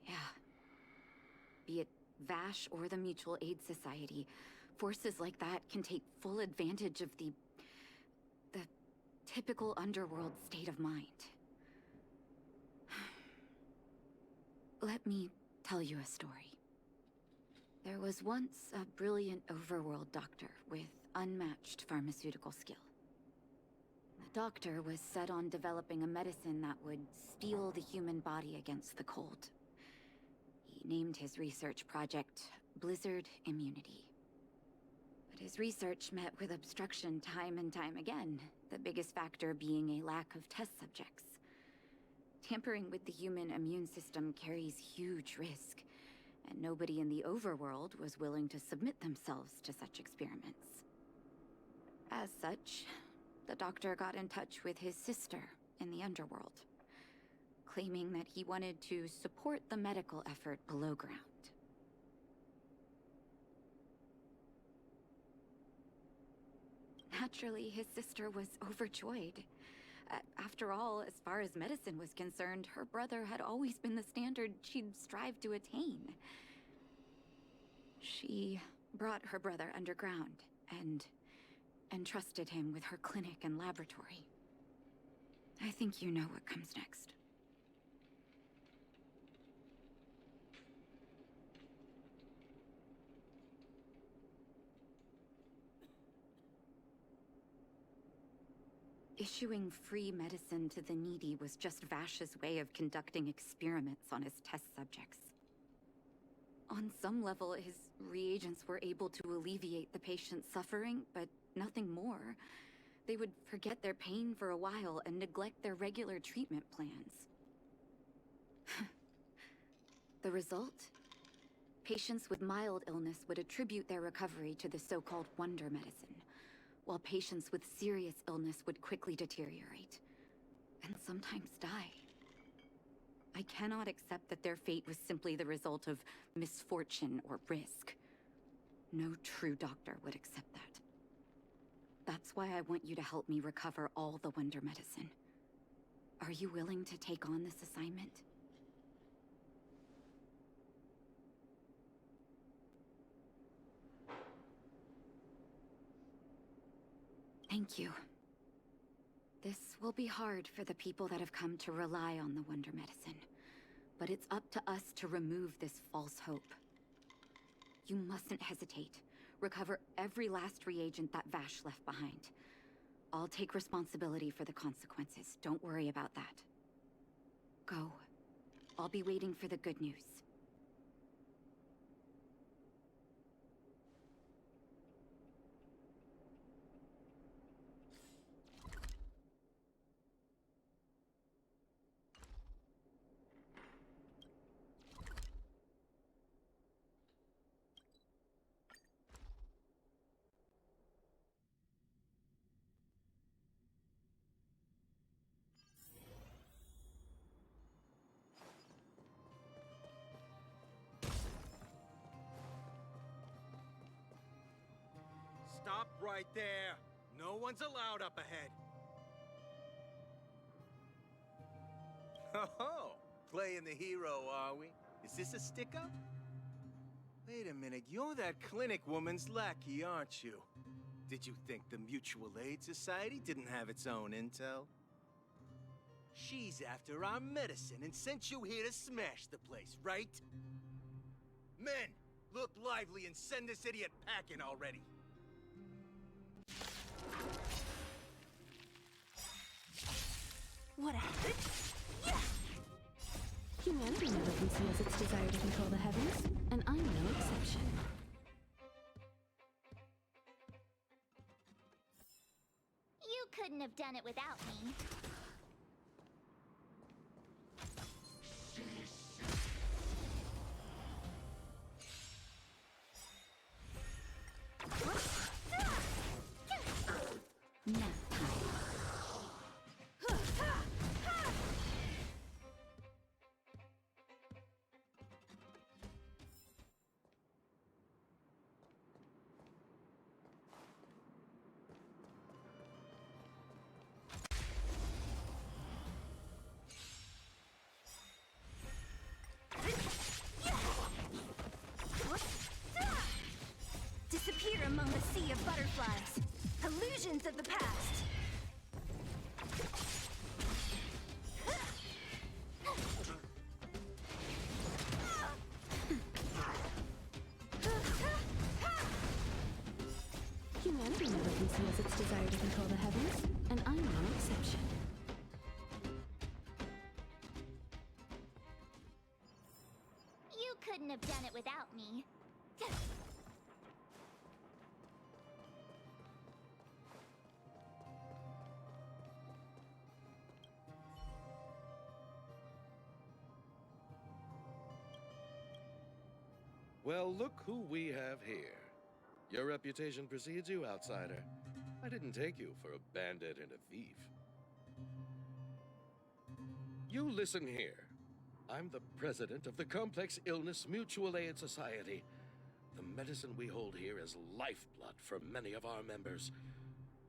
Yeah. Be it Vash or the Mutual Aid Society, forces like that can take full advantage of the typical underworld state of mind. Let me tell you a story. There was once a brilliant overworld doctor with unmatched pharmaceutical skill. The doctor was set on developing a medicine that would steel the human body against the cold. He named his research project Blizzard Immunity. But his research met with obstruction time and time again, the biggest factor being a lack of test subjects. Tampering with the human immune system carries huge risk, and nobody in the overworld was willing to submit themselves to such experiments. As such, the doctor got in touch with his sister in the underworld, claiming that he wanted to support the medical effort below ground. Naturally, his sister was overjoyed. After all, as far as medicine was concerned, her brother had always been the standard she'd strive to attain. She brought her brother underground and entrusted him with her clinic and laboratory. I think you know what comes next. Issuing free medicine to the needy was just Vash's way of conducting experiments on his test subjects. On some level, his reagents were able to alleviate the patient's suffering, but nothing more. They would forget their pain for a while and neglect their regular treatment plans. The result? Patients with mild illness would attribute their recovery to the so-called wonder medicine, while patients with serious illness would quickly deteriorate, and sometimes die. I cannot accept that their fate was simply the result of misfortune or risk. No true doctor would accept that. That's why I want you to help me recover all the wonder medicine. Are you willing to take on this assignment? Thank you. This will be hard for the people that have come to rely on the wonder medicine, but it's up to us to remove this false hope. You mustn't hesitate. Recover every last reagent that Vash left behind. I'll take responsibility for the consequences. Don't worry about that. Go. I'll be waiting for the good news. Stop right there. No one's allowed up ahead. Oh, playing the hero, are we? Is this a stick-up? Wait a minute, you're that clinic woman's lackey, aren't you? Did you think the Mutual Aid Society didn't have its own intel? She's after our medicine and sent you here to smash the place, right? Men, look lively and send this idiot packing already. What happened? Yeah! Humanity never conceals its desire to control the heavens, and I'm no exception. You couldn't have done it without me. Nap time. Disappear among the sea of butterflies. Illusions of the past. Humanity never conceals its desire to control the heavens, and I'm no exception. You couldn't have done it without me. Well, look who we have here. Your reputation precedes you, outsider. I didn't take you for a bandit and a thief. You listen here. I'm the president of the Complex Illness Mutual Aid Society. The medicine we hold here is lifeblood for many of our members.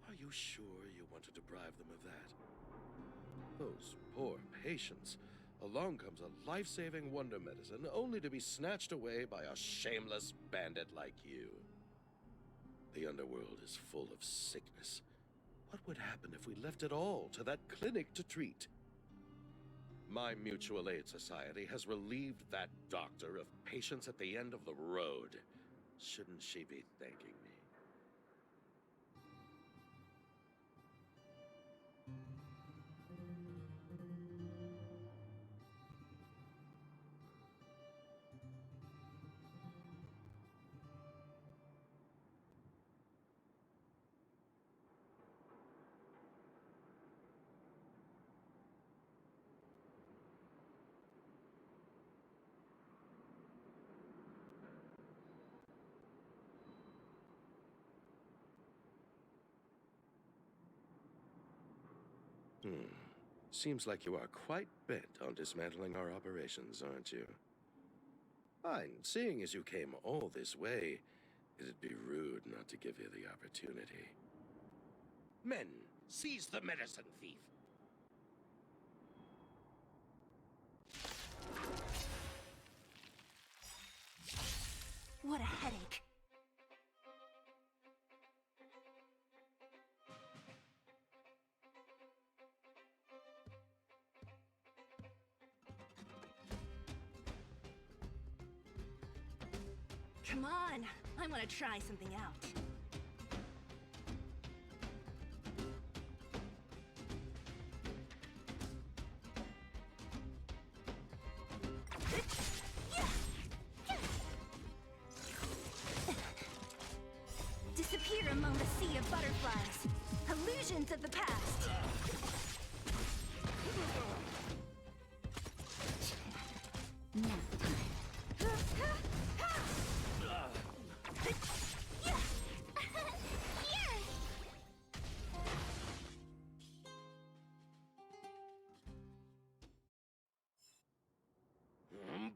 Are you sure you want to deprive them of that? Those poor patients. Along comes a life-saving wonder medicine, only to be snatched away by a shameless bandit like you. The underworld is full of sickness. What would happen if we left it all to that clinic to treat? My Mutual Aid Society has relieved that doctor of patients at the end of the road. Shouldn't she be thanking me? Seems like you are quite bent on dismantling our operations, aren't you? Fine. Seeing as you came all this way, it'd be rude not to give you the opportunity. Men, seize the medicine thief. What a headache. Come on, I want to try something out. Disappear among the sea of butterflies. Illusions of the past.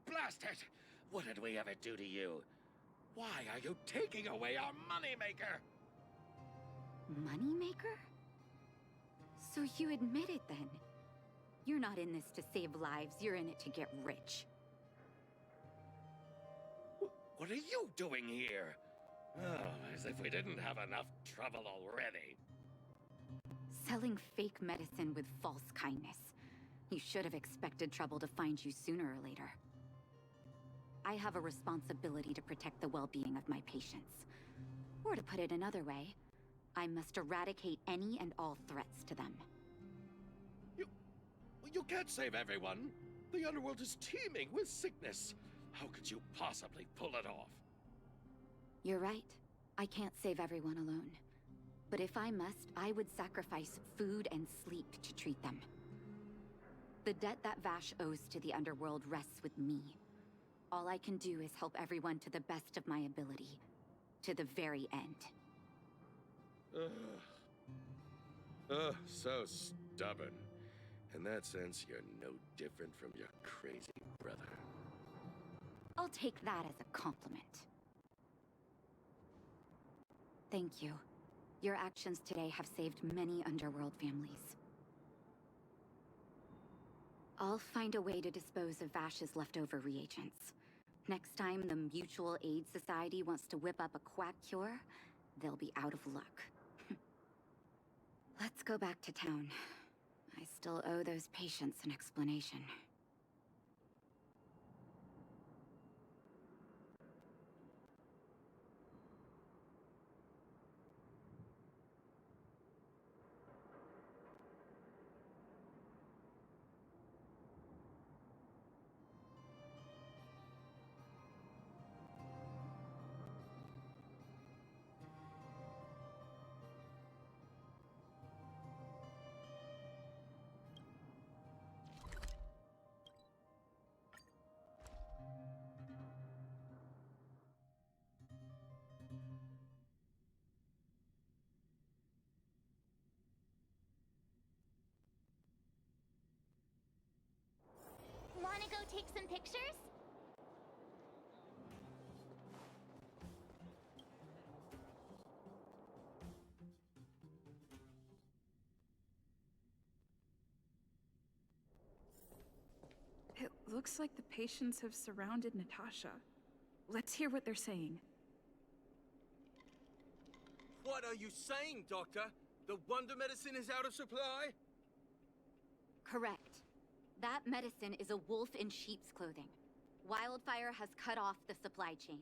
Blast it! What did we ever do to you? Why are you taking away our moneymaker? Moneymaker? So you admit it then? You're not in this to save lives, you're in it to get rich. What are you doing here? Oh, as if we didn't have enough trouble already. Selling fake medicine with false kindness. You should have expected trouble to find you sooner or later. I have a responsibility to protect the well-being of my patients. Or to put it another way, I must eradicate any and all threats to them. You can't save everyone. The underworld is teeming with sickness. How could you possibly pull it off? You're right. I can't save everyone alone. But if I must, I would sacrifice food and sleep to treat them. The debt that Vash owes to the underworld rests with me. All I can do is help everyone to the best of my ability. To the very end. So stubborn. In that sense, you're no different from your crazy brother. I'll take that as a compliment. Thank you. Your actions today have saved many underworld families. I'll find a way to dispose of Vash's leftover reagents. Next time the Mutual Aid Society wants to whip up a quack cure, they'll be out of luck. Let's go back to town. I still owe those patients an explanation. Wanna go take some pictures? It looks like the patients have surrounded Natasha. Let's hear what they're saying. What are you saying, Doctor? The wonder medicine is out of supply? Correct. That medicine is a wolf in sheep's clothing. Wildfire has cut off the supply chain.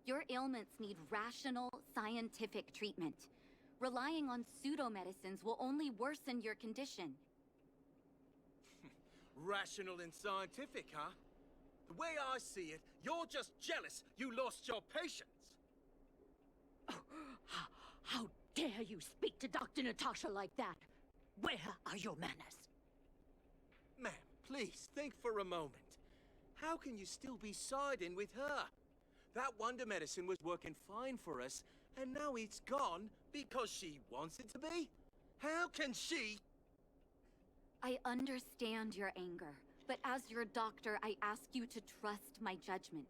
Your ailments need rational, scientific treatment. Relying on pseudo-medicines will only worsen your condition. Rational and scientific, huh? The way I see it, you're just jealous you lost your patients. How dare you speak to Dr. Natasha like that? Where are your manners? Ma'am, please, think for a moment. How can you still be siding with her? That wonder medicine was working fine for us, and now it's gone because she wants it to be? How can she... I understand your anger, but as your doctor, I ask you to trust my judgment.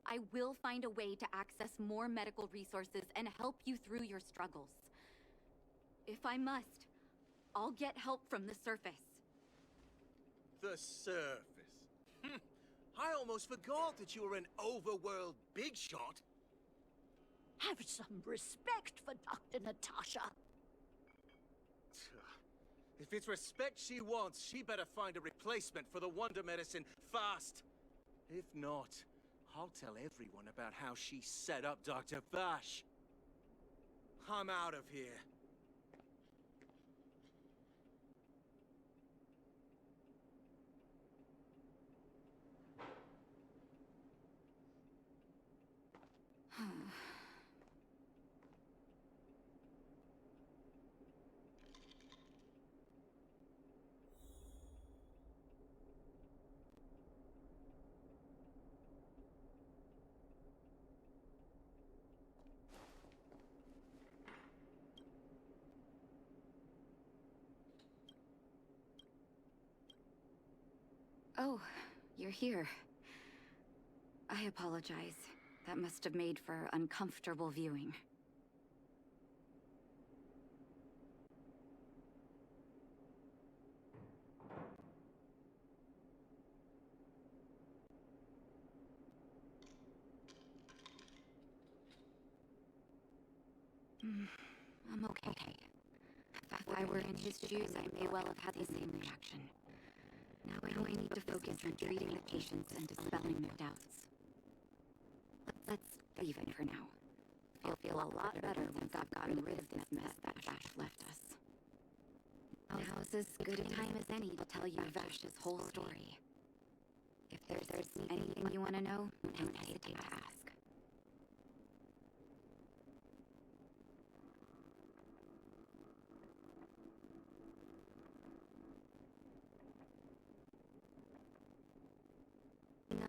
I will find a way to access more medical resources and help you through your struggles. If I must, I'll get help from the surface. The surface. I almost forgot that you were an overworld big shot. Have some respect for Dr. Natasha. If it's respect she wants, she better find a replacement for the wonder medicine fast. If not, I'll tell everyone about how she set up Dr. Vash. I'm out of here. Oh, you're here. I apologize. That must have made for uncomfortable viewing. I'm okay. If I were in his shoes, I may well have had the same reaction. Now I need to focus on treating the patients and dispelling their doubts. Let's leave it for now. I'll feel a lot better once I've gotten rid of this mess that Vash left us. Now's as good a time as any to tell you Vash's whole story. If there's anything you want to know, don't hesitate to ask.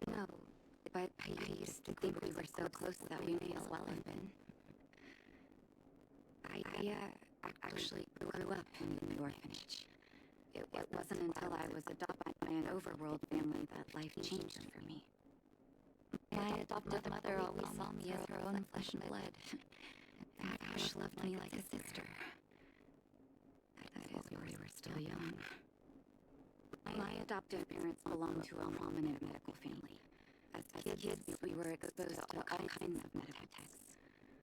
No, but I used to think we were so close that we may as well have been. I actually grew up in the orphanage. It wasn't until I was adopted by an overworld family that life changed for me. My adoptive mother always saw me as her own flesh and blood. Ash loved me like a sister. That is when we were still young. My adoptive parents belonged to a prominent medical family. As kids, we were exposed to all kinds of medical texts.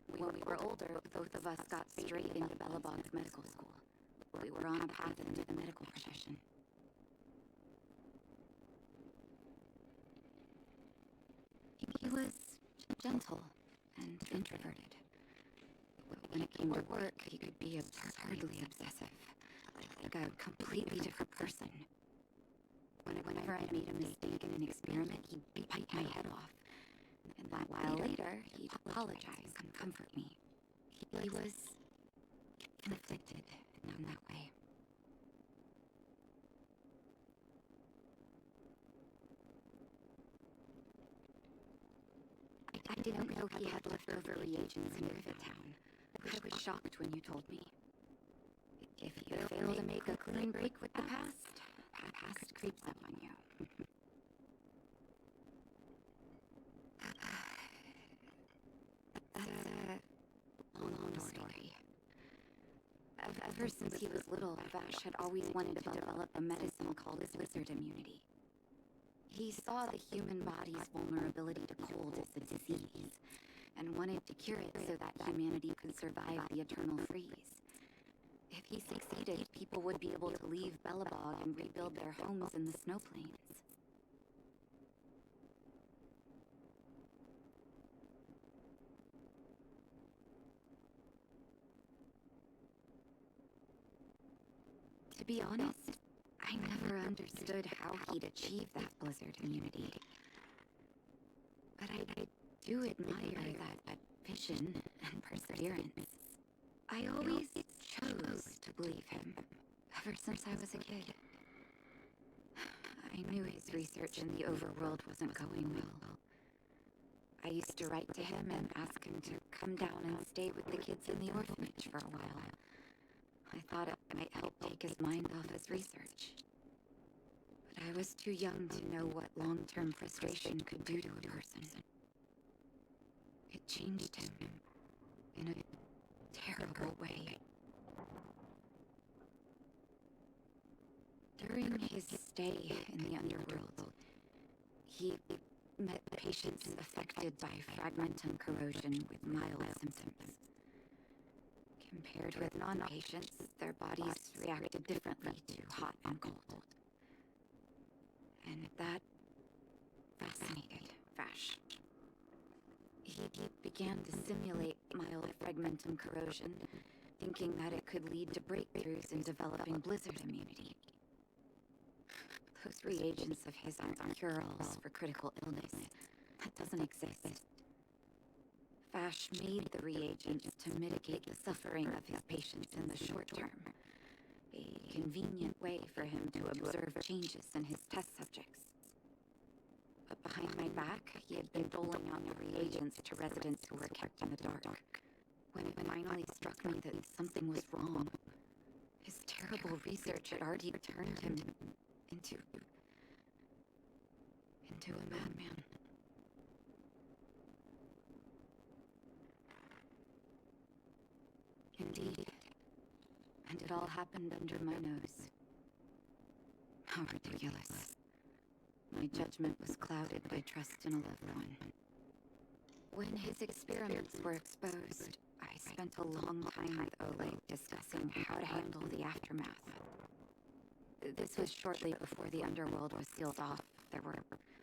When we were older, both of us got straight into Belobog's medical school. We were on a path into the medical profession. He was gentle and introverted. When it came to work, he could be absurdly obsessive, like a completely different person. Whenever I made a mistake in an experiment, he'd bite my head off. And a while later, he'd apologize and comfort me. He was conflicted in that way. I didn't know he had leftover reagents in Rivettown. I was shocked when you told me. If you fail to make a clean break with the past creeps up on you. That's a long story. Ever since he was little, Vash had always wanted to develop a medicine called wizard immunity. He saw the human body's vulnerability to cold as a disease, and wanted to cure it so that humanity could survive the eternal freeze. If he succeeded, people would be able to leave Belobog and rebuild their homes in the snow plains. To be honest, I never understood how he'd achieve that blizzard immunity. But I do admire that vision and perseverance. I always chose to believe him, ever since I was a kid. I knew his research in the overworld wasn't going well. I used to write to him and ask him to come down and stay with the kids in the orphanage for a while. I thought it might help take his mind off his research. But I was too young to know what long-term frustration could do to a person. It changed him in a terrible way. During his stay in the underworld, he met patients affected by fragmentum corrosion with mild symptoms. Compared with non-patients, their bodies reacted differently to hot and cold. And that fascinated Vash. He began to simulate mild fragmentum corrosion, thinking that it could lead to breakthroughs in developing blizzard immunity. Those reagents of his aren't cure-alls for critical illness. That doesn't exist. Vash made the reagents to mitigate the suffering of his patients in the short term. A convenient way for him to observe changes in his test subjects. But behind my back, he had been doling out the reagents to residents who were kept in the dark. When it finally struck me that something was wrong, his terrible research had already turned him into a madman. Indeed. And it all happened under my nose. How ridiculous. My judgment was clouded by trust in a loved one. When his experiments were exposed, I spent a long time with Oleg discussing how to handle the aftermath. This was shortly before the underworld was sealed off. There were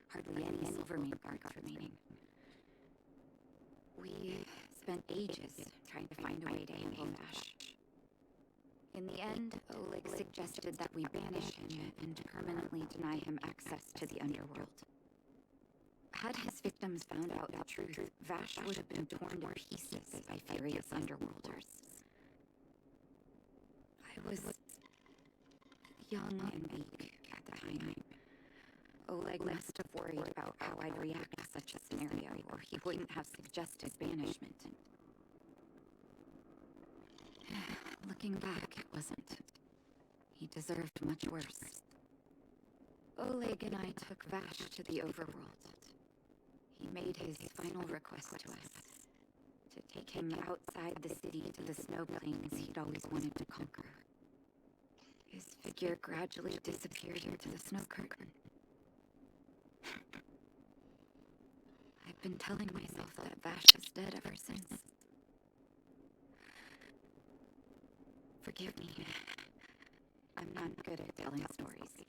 hardly any Silvermane guards remaining. We spent ages trying to find a way to handle Vash. In the end, Oleg suggested that we banish him and permanently deny him access to the underworld. Had his victims found out the truth, Vash would have been torn to pieces by furious underworlders. I was young and weak at the time. Oleg must have worried about how I'd react to such a scenario, or he wouldn't have suggested banishment. Looking back, it wasn't. He deserved much worse. Oleg and I took Vash to the overworld. He made his final request to us, to take him outside the city to the snow plains he'd always wanted to conquer. His figure gradually disappeared into the snow curtain. I've been telling myself that Vash is dead ever since. Forgive me. I'm not good at telling stories.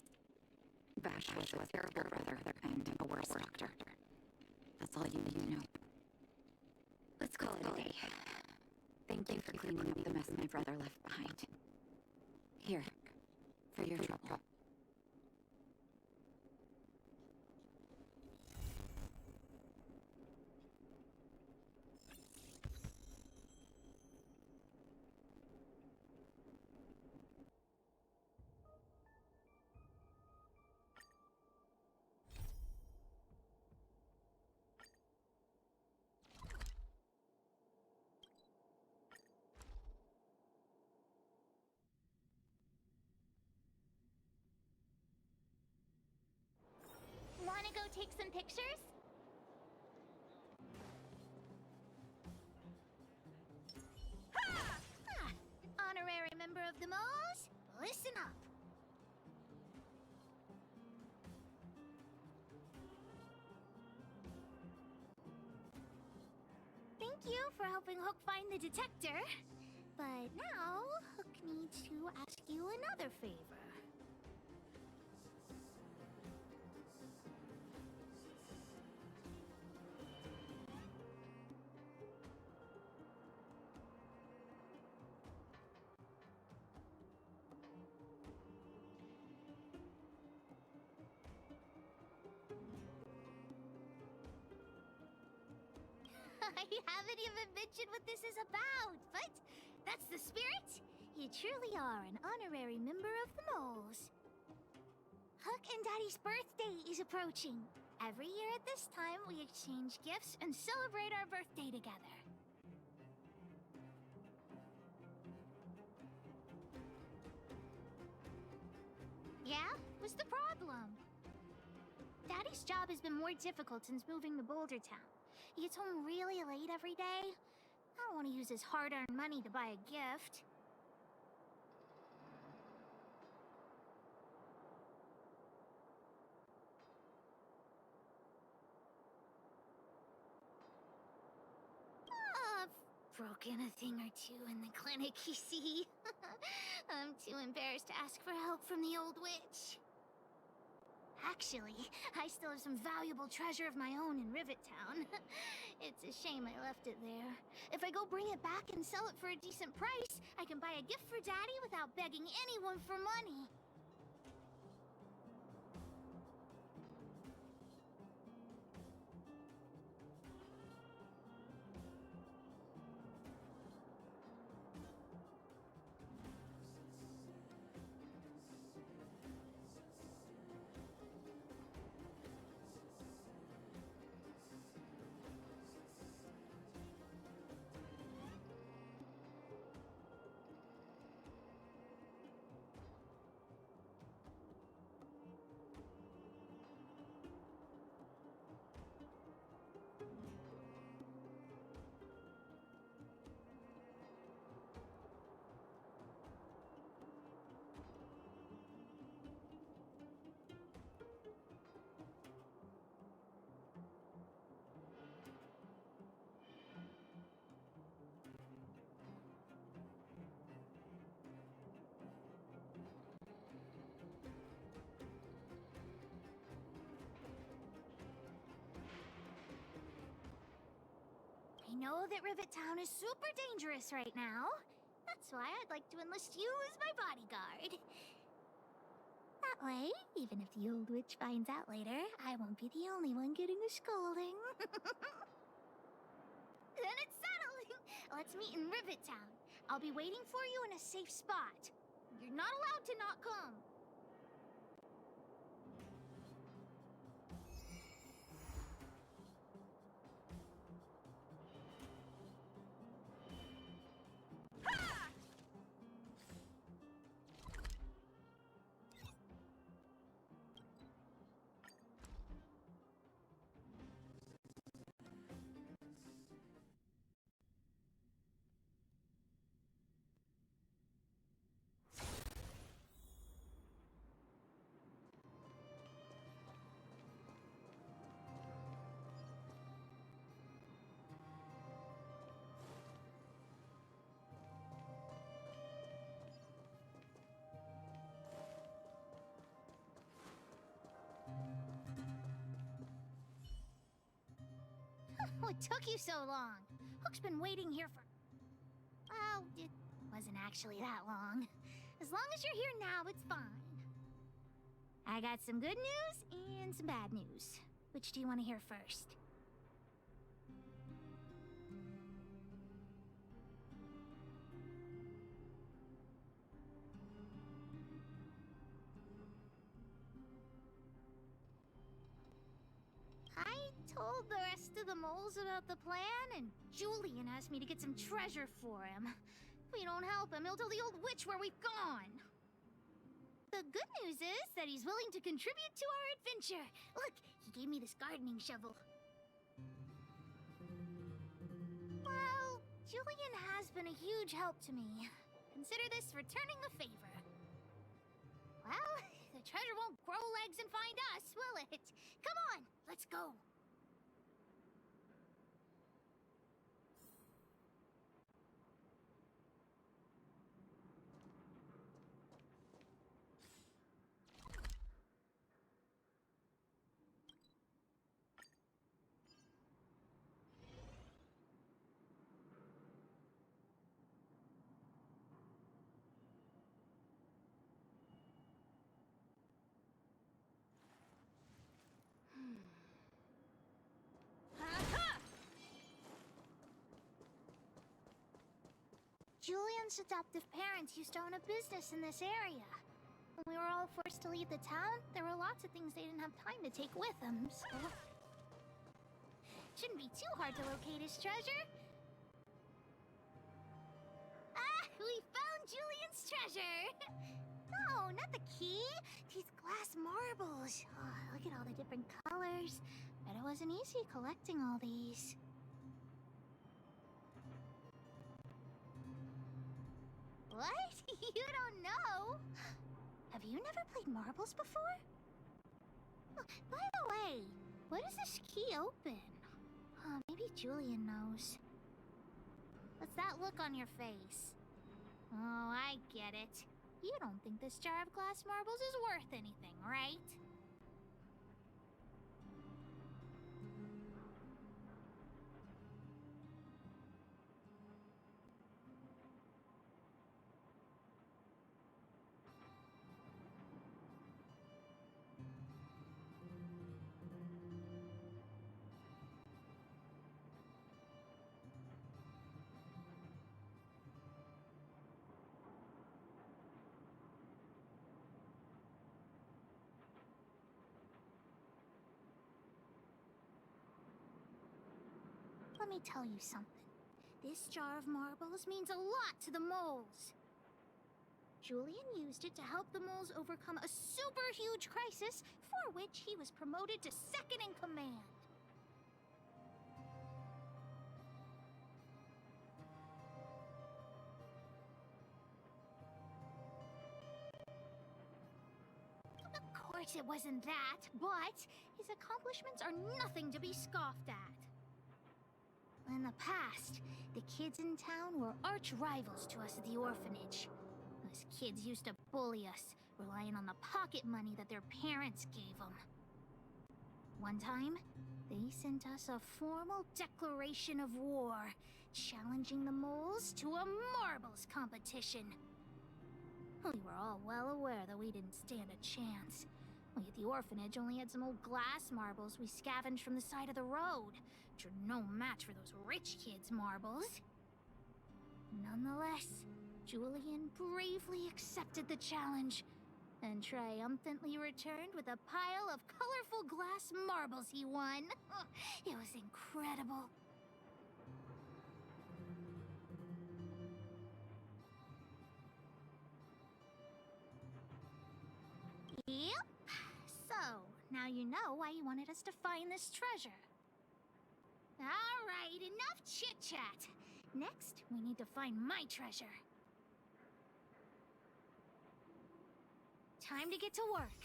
Vash was a terrible brother and a worse doctor. That's all you need to know. Let's call it a day. Thank you for cleaning up the mess my brother left behind. Here, for your trouble. Wanna go take some pictures? Ha! Ah, honorary member of the Moles, listen up. Thank you for helping Hook find the detector. But now, Hook needs to ask you another favor. I haven't even mentioned what this is about, but that's the spirit. You truly are an honorary member of the Moles. Hook and Daddy's birthday is approaching. Every year at this time, we exchange gifts and celebrate our birthday together. the problem? Daddy's job has been more difficult since moving to Boulder Town. He gets home really late every day. I don't want to use his hard-earned money to buy a gift. I've broken a thing or two in the clinic, you see. I'm too embarrassed to ask for help from the old witch. Actually, I still have some valuable treasure of my own in Rivet Town. It's a shame I left it there. If I go bring it back and sell it for a decent price, I can buy a gift for Daddy without begging anyone for money. I know that Rivet Town is super dangerous right now. That's why I'd like to enlist you as my bodyguard. That way, even if the old witch finds out later, I won't be the only one getting a scolding. Then it's settled! Let's meet in Rivet Town. I'll be waiting for you in a safe spot. You're not allowed to not come. What took you so long? Hook's been waiting here for... Well, it wasn't actually that long. As long as you're here now, it's fine. I got some good news and some bad news. Which do you want to hear first? I told the rest of the moles about the plan, and Julian asked me to get some treasure for him. If we don't help him, he'll tell the old witch where we've gone. The good news is that he's willing to contribute to our adventure. Look, he gave me this gardening shovel. Well, Julian has been a huge help to me. Consider this returning a favor. Well, the treasure won't grow legs and find us, will it? Come on, let's go. Julian's adoptive parents used to own a business in this area. When we were all forced to leave the town, there were lots of things they didn't have time to take with them, so... Shouldn't be too hard to locate his treasure. Ah, we found Julian's treasure! No, not the key. These glass marbles. Oh, look at all the different colors. Bet it wasn't easy collecting all these. What? You don't know? Have you never played marbles before? Oh, by the way, what does this key open? Maybe Julian knows. What's that look on your face? Oh, I get it. You don't think this jar of glass marbles is worth anything, right? Let me tell you something. This jar of marbles means a lot to the moles. Julian used it to help the moles overcome a super huge crisis, for which he was promoted to second in command. Of course it wasn't that, but his accomplishments are nothing to be scoffed at. In the past, the kids in town were arch rivals to us at the orphanage. Those kids used to bully us, relying on the pocket money that their parents gave them. One time, they sent us a formal declaration of war, challenging the moles to a marbles competition. We were all well aware that we didn't stand a chance. We at the orphanage only had some old glass marbles we scavenged from the side of the road, which are no match for those rich kids' marbles. Nonetheless, Julian bravely accepted the challenge, and triumphantly returned with a pile of colorful glass marbles he won. It was incredible. Yep. So, now you know why you wanted us to find this treasure. Alright, enough chit-chat. Next, we need to find my treasure. Time to get to work.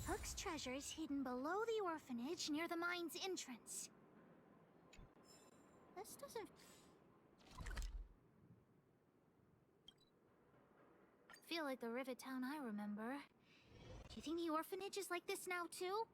Hook's treasure is hidden below the orphanage near the mine's entrance. This doesn't feel like the Rivet Town I remember. Do you think the orphanage is like this now, too?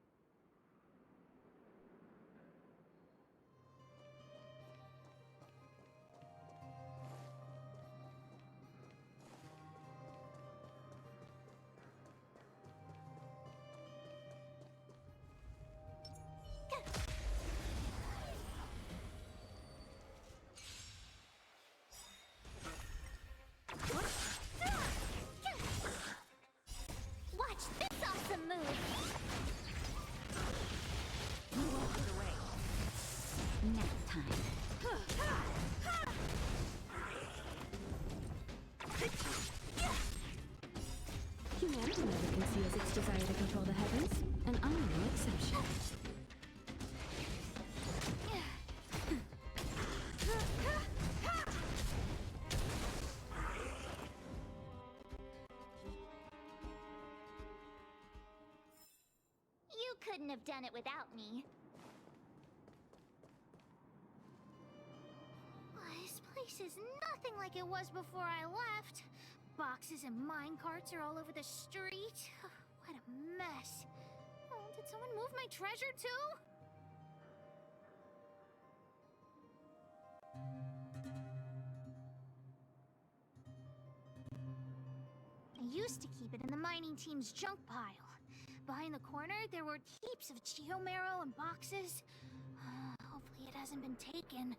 Watch this awesome move! Nap time. Humanity never conceals its desire to control the heavens, and I'm no exception. You couldn't have done it without me. This place is nothing like it was before I left. Boxes and minecarts are all over the street. What a mess. Oh, did someone move my treasure too? I used to keep it in the mining team's junk pile. Behind the corner, there were heaps of geomarrow and boxes. Hopefully it hasn't been taken.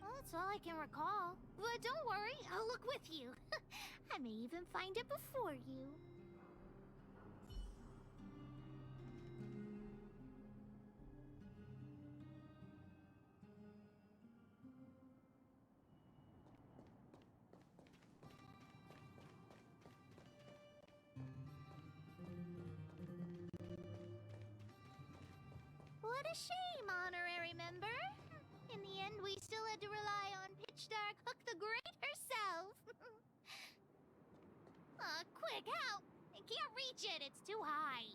Well, that's all I can recall. But don't worry, I'll look with you. I may even find it before you. What a shame, honorary member. In the end, we still had to rely on Pitch Dark Hook the Great herself. Quick, help! I can't reach it, it's too high.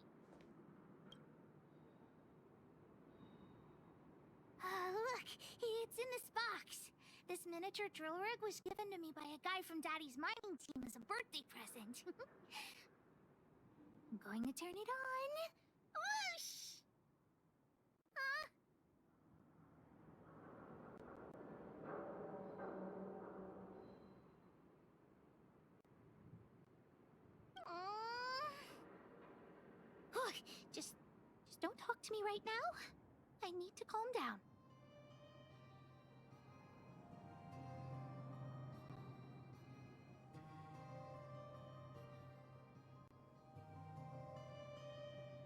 Look, it's in this box. This miniature drill rig was given to me by a guy from Daddy's mining team as a birthday present. I'm going to turn it on. Whoosh! Huh? Look, just don't talk to me right now. I need to calm down.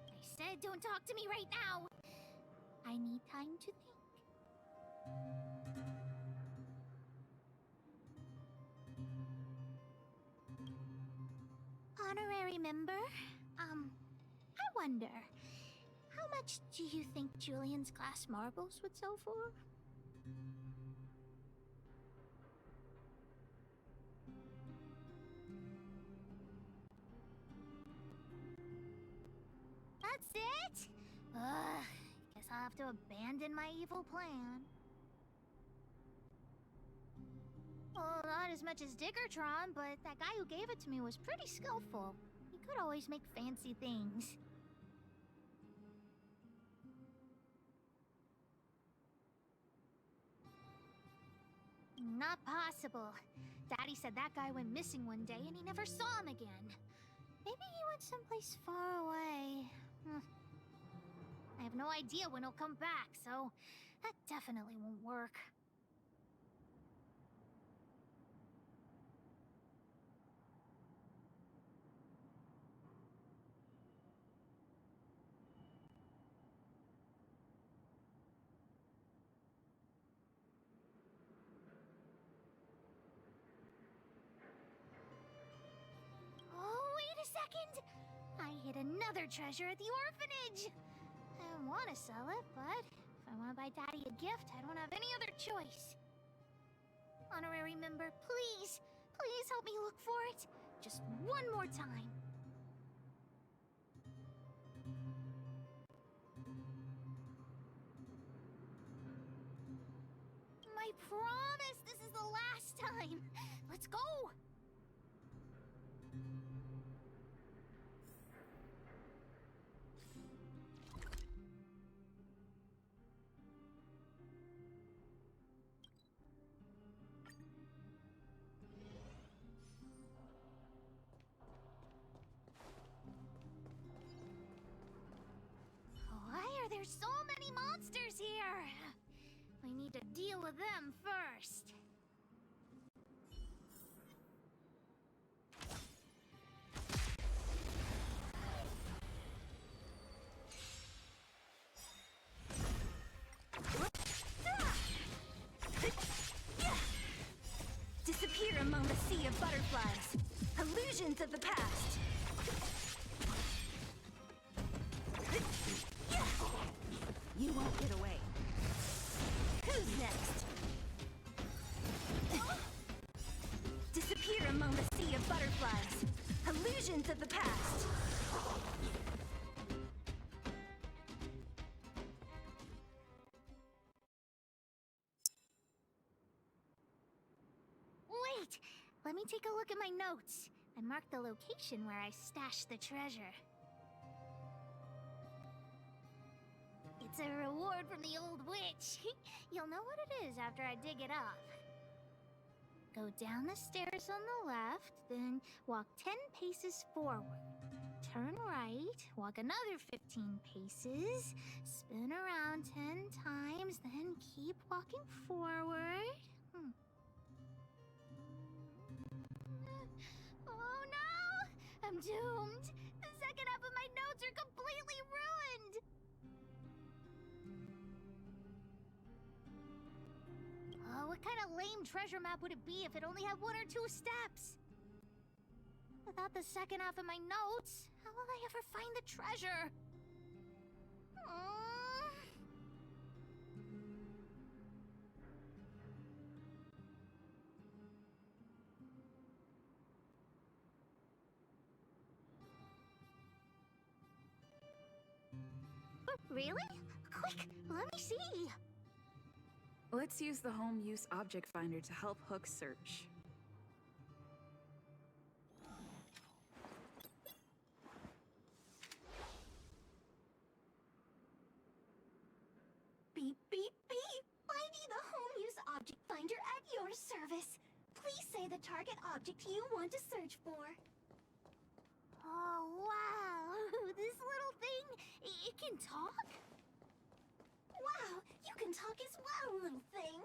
I said don't talk to me right now. I need time to think. Honorary member, I wonder, how much do you think Julian's glass marbles would sell for? That's it? Guess I'll have to abandon my evil plan. Well, not as much as Diggertron, but that guy who gave it to me was pretty skillful. He could always make fancy things. Not possible. Daddy said that guy went missing one day and he never saw him again. Maybe he went someplace far away. I have no idea when he'll come back, so that definitely won't work. Second, I hid another treasure at the orphanage. I want to sell it, but if I want to buy Daddy a gift, I don't have any other choice. Honorary member, please help me look for it. Just one more time. I promise this is the last time. Let's go. There's so many monsters here! We need to deal with them first. Disappear among the sea of butterflies. Illusions of the past. You won't get away. Who's next? Disappear among the sea of butterflies. Illusions of the past. Wait! Let me take a look at my notes. I marked the location where I stashed the treasure. It's a reward from the old witch. You'll know what it is after I dig it up. Go down the stairs on the left, then walk 10 paces forward. Turn right, walk another 15 paces, spin around 10 times, then keep walking forward. Oh no! I'm doomed! The second half of my notes are completely ruined! What kind of lame treasure map would it be if it only had 1 or 2 steps? Without the second half of my notes, how will I ever find the treasure? Really? Quick, let me see. Let's use the home use object finder to help Hook search. Beep, beep, beep! Finding the home use object finder at your service. Please say the target object you want to search for. Oh, wow. This little thing, it can talk? Wow, you can talk as well, little thing.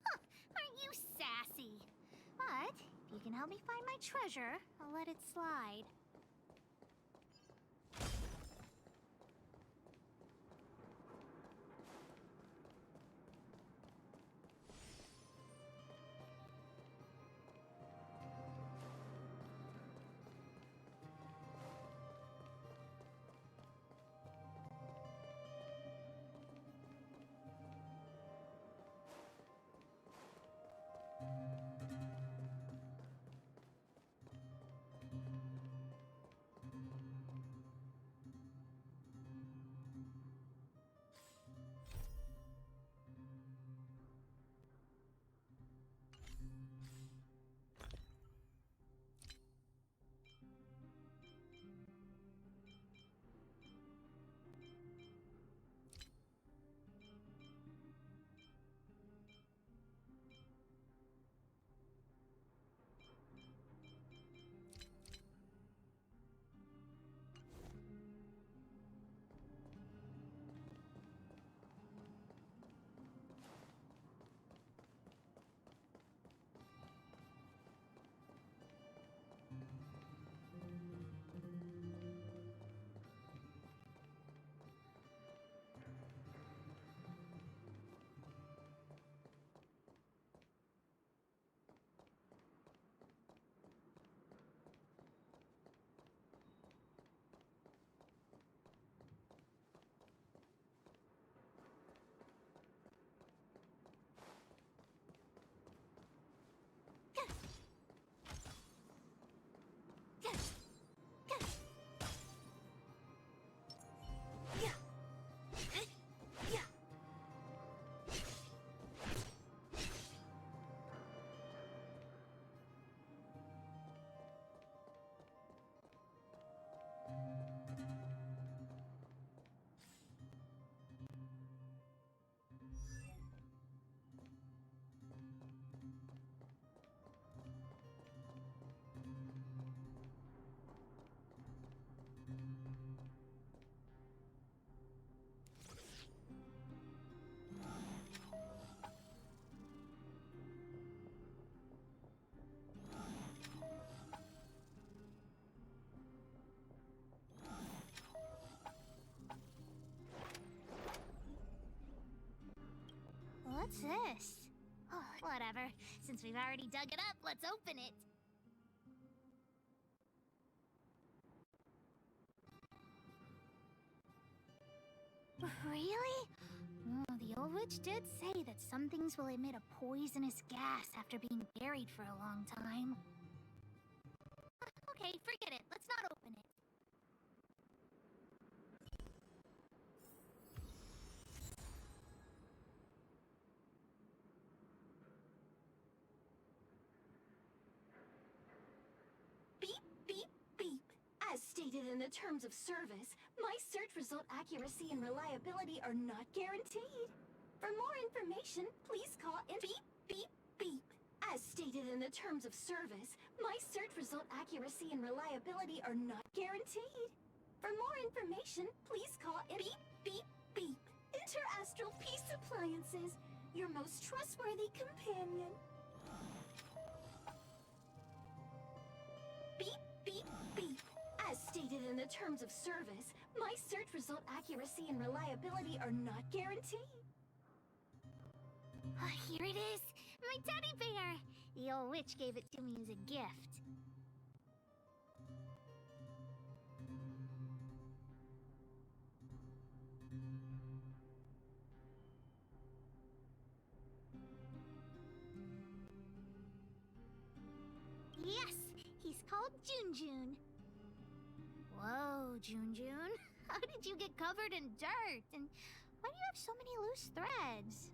Huh, aren't you sassy? But if you can help me find my treasure, I'll let it slide. What's this? Oh, whatever. Since we've already dug it up, let's open it. Really? Oh, the old witch did say that some things will emit a poisonous gas after being buried for a long time. Okay, forget it. Let's not open it. Beep, beep, beep. As stated in the terms of service, my search result accuracy and reliability are not guaranteed. For more information, please call in beep, beep, beep. As stated in the terms of service, my search result accuracy and reliability are not guaranteed. For more information, please call in beep, beep, beep. Interastral Peace Appliances, your most trustworthy companion. Beep, beep, beep. As stated in the terms of service, my search result accuracy and reliability are not guaranteed. Here it is! My teddy bear! The old witch gave it to me as a gift. Yes! He's called Jun Jun. Whoa, Jun Jun. How did you get covered in dirt? And why do you have so many loose threads?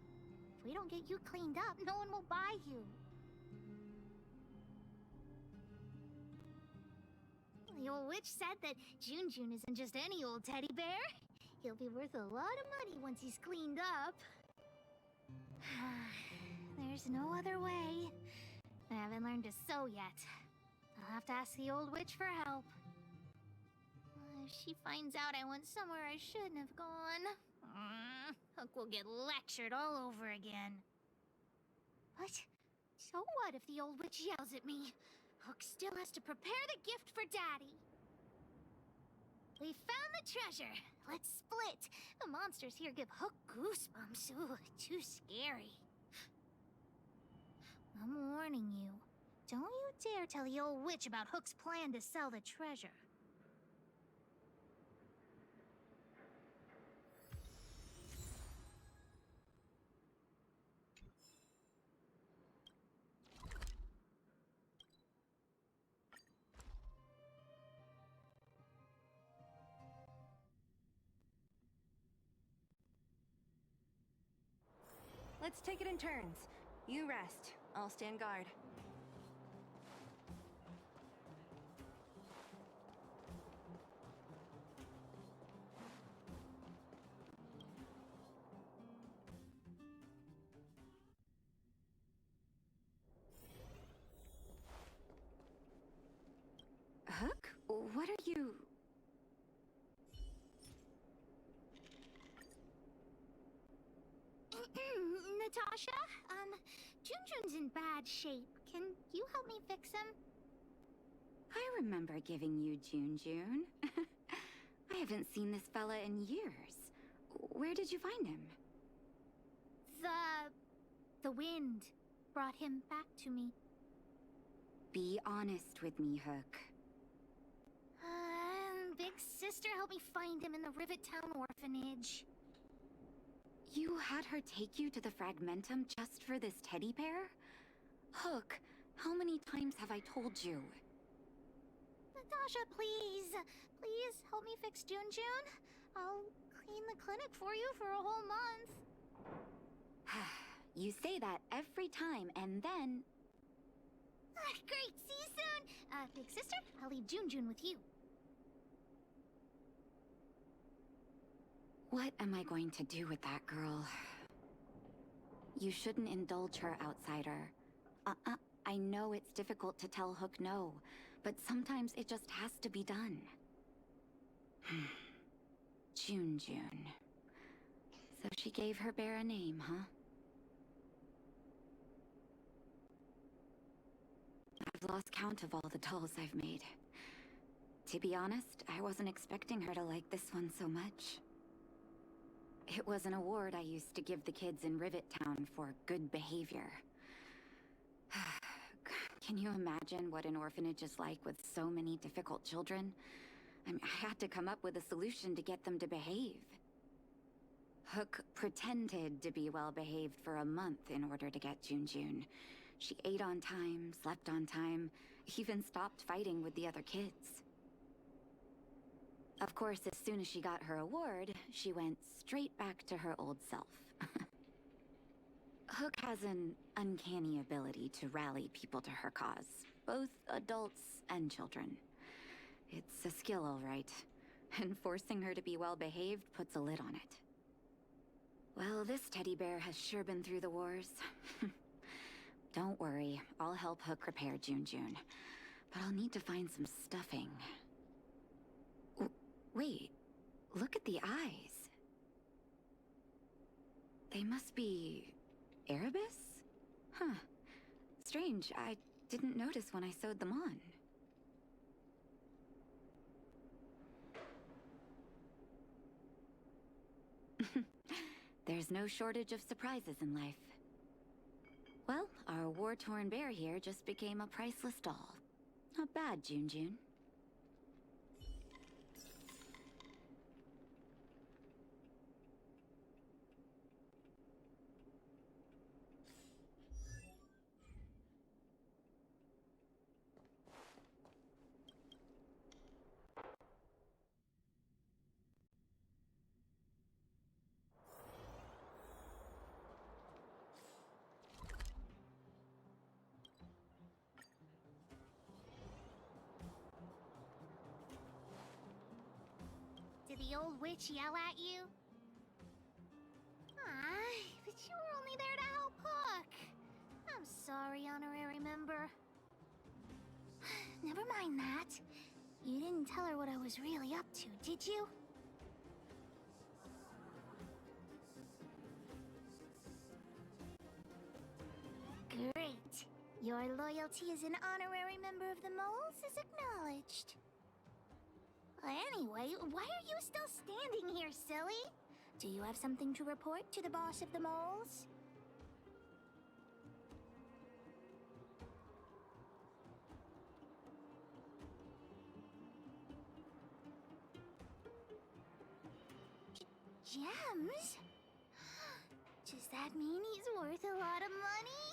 If we don't get you cleaned up, no one will buy you. The old witch said that Jun isn't just any old teddy bear. He'll be worth a lot of money once he's cleaned up. There's no other way. I haven't learned to sew yet. I'll have to ask the old witch for help. If she finds out I went somewhere I shouldn't have gone, Hook will get lectured all over again. But so what if the old witch yells at me? Hook still has to prepare the gift for Daddy. We found the treasure. Let's split. The monsters here give Hook goosebumps. Ooh, too scary. I'm warning you. Don't you dare tell the old witch about Hook's plan to sell the treasure. Let's take it in turns. You rest. I'll stand guard. Hook? What are you... Natasha, Junjun's in bad shape. Can you help me fix him? I remember giving you Junjun. I haven't seen this fella in years. Where did you find him? The wind brought him back to me. Be honest with me, Hook. Big sister helped me find him in the Rivet Town orphanage. You had her take you to the Fragmentum just for this teddy bear? Hook, how many times have I told you? Natasha, please. Please help me fix Junjun. I'll clean the clinic for you for a whole month. You say that every time, and then... Great, see you soon. Big sister, I'll leave Junjun with you. What am I going to do with that girl? You shouldn't indulge her, outsider. I know it's difficult to tell Hook no, but sometimes it just has to be done. Junjun. So she gave her bear a name, huh? I've lost count of all the dolls I've made. To be honest, I wasn't expecting her to like this one so much. It was an award I used to give the kids in Rivet Town for good behavior. Can you imagine what an orphanage is like with so many difficult children? I mean, I had to come up with a solution to get them to behave. Hook pretended to be well-behaved for a month in order to get Junjun. She ate on time, slept on time, even stopped fighting with the other kids. Of course, as soon as she got her award, she went straight back to her old self. Hook has an uncanny ability to rally people to her cause, both adults and children. It's a skill, all right, and forcing her to be well-behaved puts a lid on it. Well, this teddy bear has sure been through the wars. Don't worry, I'll help Hook repair Junjun, but I'll need to find some stuffing. Wait, look at the eyes. They must be... Erebus? Huh. Strange, I didn't notice when I sewed them on. There's no shortage of surprises in life. Well, our war-torn bear here just became a priceless doll. Not bad, Junjun. the old witch yell at you? But you were only there to help Hook. I'm sorry, honorary member. Never mind that. You didn't tell her what I was really up to, did you? Great. Your loyalty as an honorary member of the Moles is acknowledged. Anyway, why are you still standing here, silly? Do you have something to report to the boss of the Moles? Gems? Does that mean he's worth a lot of money?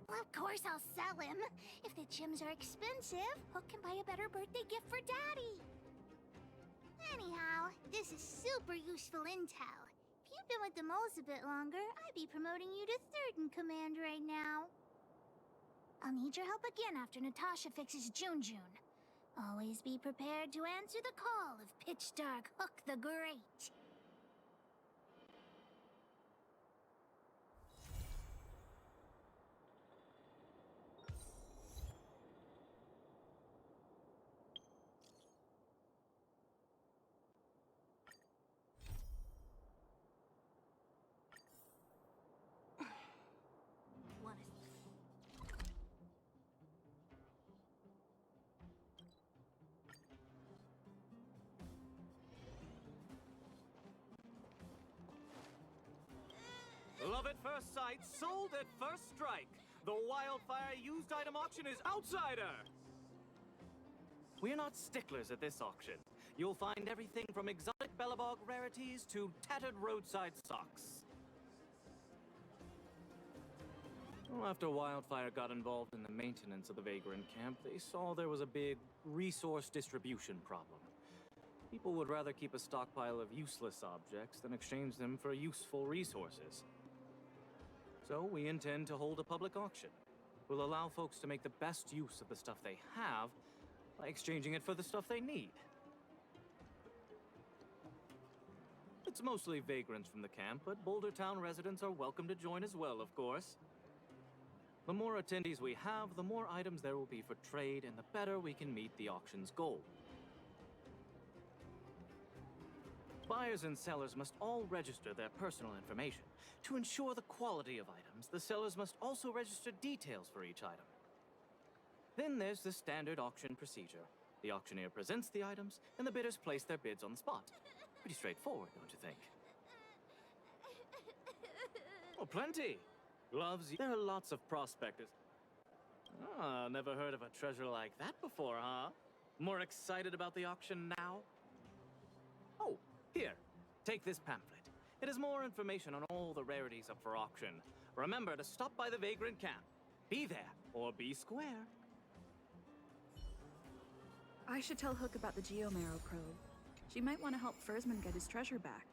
Well, of course I'll sell him. If the gems are expensive, Hook can buy a better birthday gift for Daddy. Anyhow, this is super useful intel. If you've been with the Moles a bit longer, I'd be promoting you to third in command right now. I'll need your help again after Natasha fixes Jun. Always be prepared to answer the call of Pitch Dark Hook the Great. Love at first sight, sold at first strike. The wildfire used item auction is outsider! We're not sticklers at this auction. You'll find everything from exotic Bellabog rarities to tattered roadside socks. Well, after Wildfire got involved in the maintenance of the Vagrant camp, they saw there was a big resource distribution problem. People would rather keep a stockpile of useless objects than exchange them for useful resources. So we intend to hold a public auction. We'll allow folks to make the best use of the stuff they have by exchanging it for the stuff they need. It's mostly vagrants from the camp, but Boulder Town residents are welcome to join as well, of course. The more attendees we have, the more items there will be for trade, and the better we can meet the auction's goal. Buyers and sellers must all register their personal information. To ensure the quality of items, the sellers must also register details for each item. Then there's the standard auction procedure. The auctioneer presents the items, and the bidders place their bids on the spot. Pretty straightforward, don't you think? Oh, plenty! Gloves, there are lots of prospectors. Ah, never heard of a treasure like that before, huh? More excited about the auction now? Oh, here, take this pamphlet. It has more information on all the rarities up for auction. Remember to stop by the Vagrant camp. Be there, or be square. I should tell Hook about the Geomarrow probe. She might want to help Fursman get his treasure back.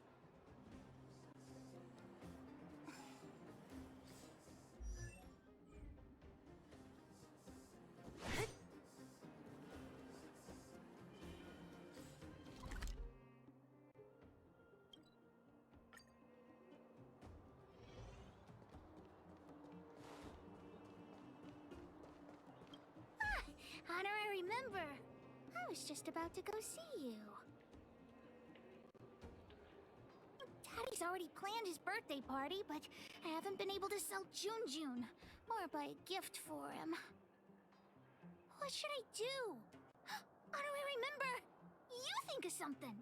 Honorary member! I was just about to go see you. Daddy's already planned his birthday party, but I haven't been able to sell Jun or buy a gift for him. What should I do? Honorary member! You think of something!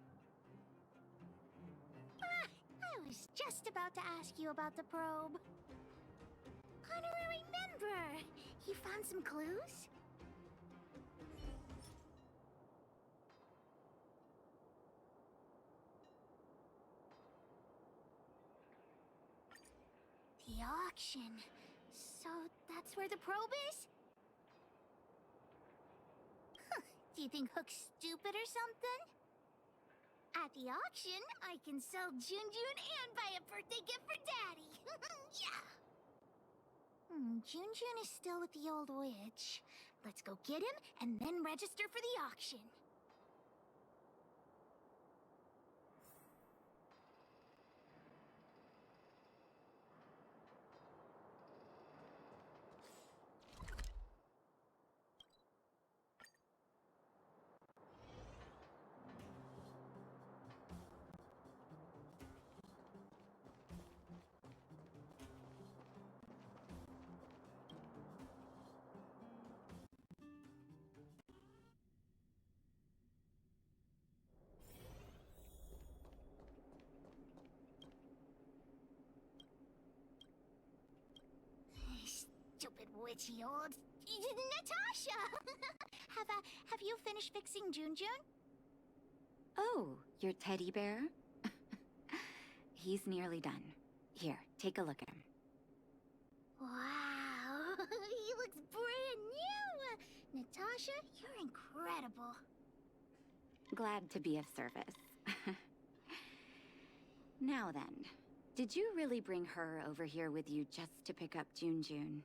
I was just about to ask you about the probe. Honorary member! You found some clues? The auction. So that's where the probe is? Do you think Hook's stupid or something? At the auction, I can sell Jun and buy a birthday gift for Daddy. Yeah! Jun is still with the old witch. Let's go get him and then register for the auction. witchy old Natasha. Have you finished fixing Junjun? Oh, your teddy bear? He's nearly done. Here, take a look at him. Wow, he looks brand new. Natasha, you're incredible. Glad to be of service. Now then, did you really bring her over here with you just to pick up Junjun?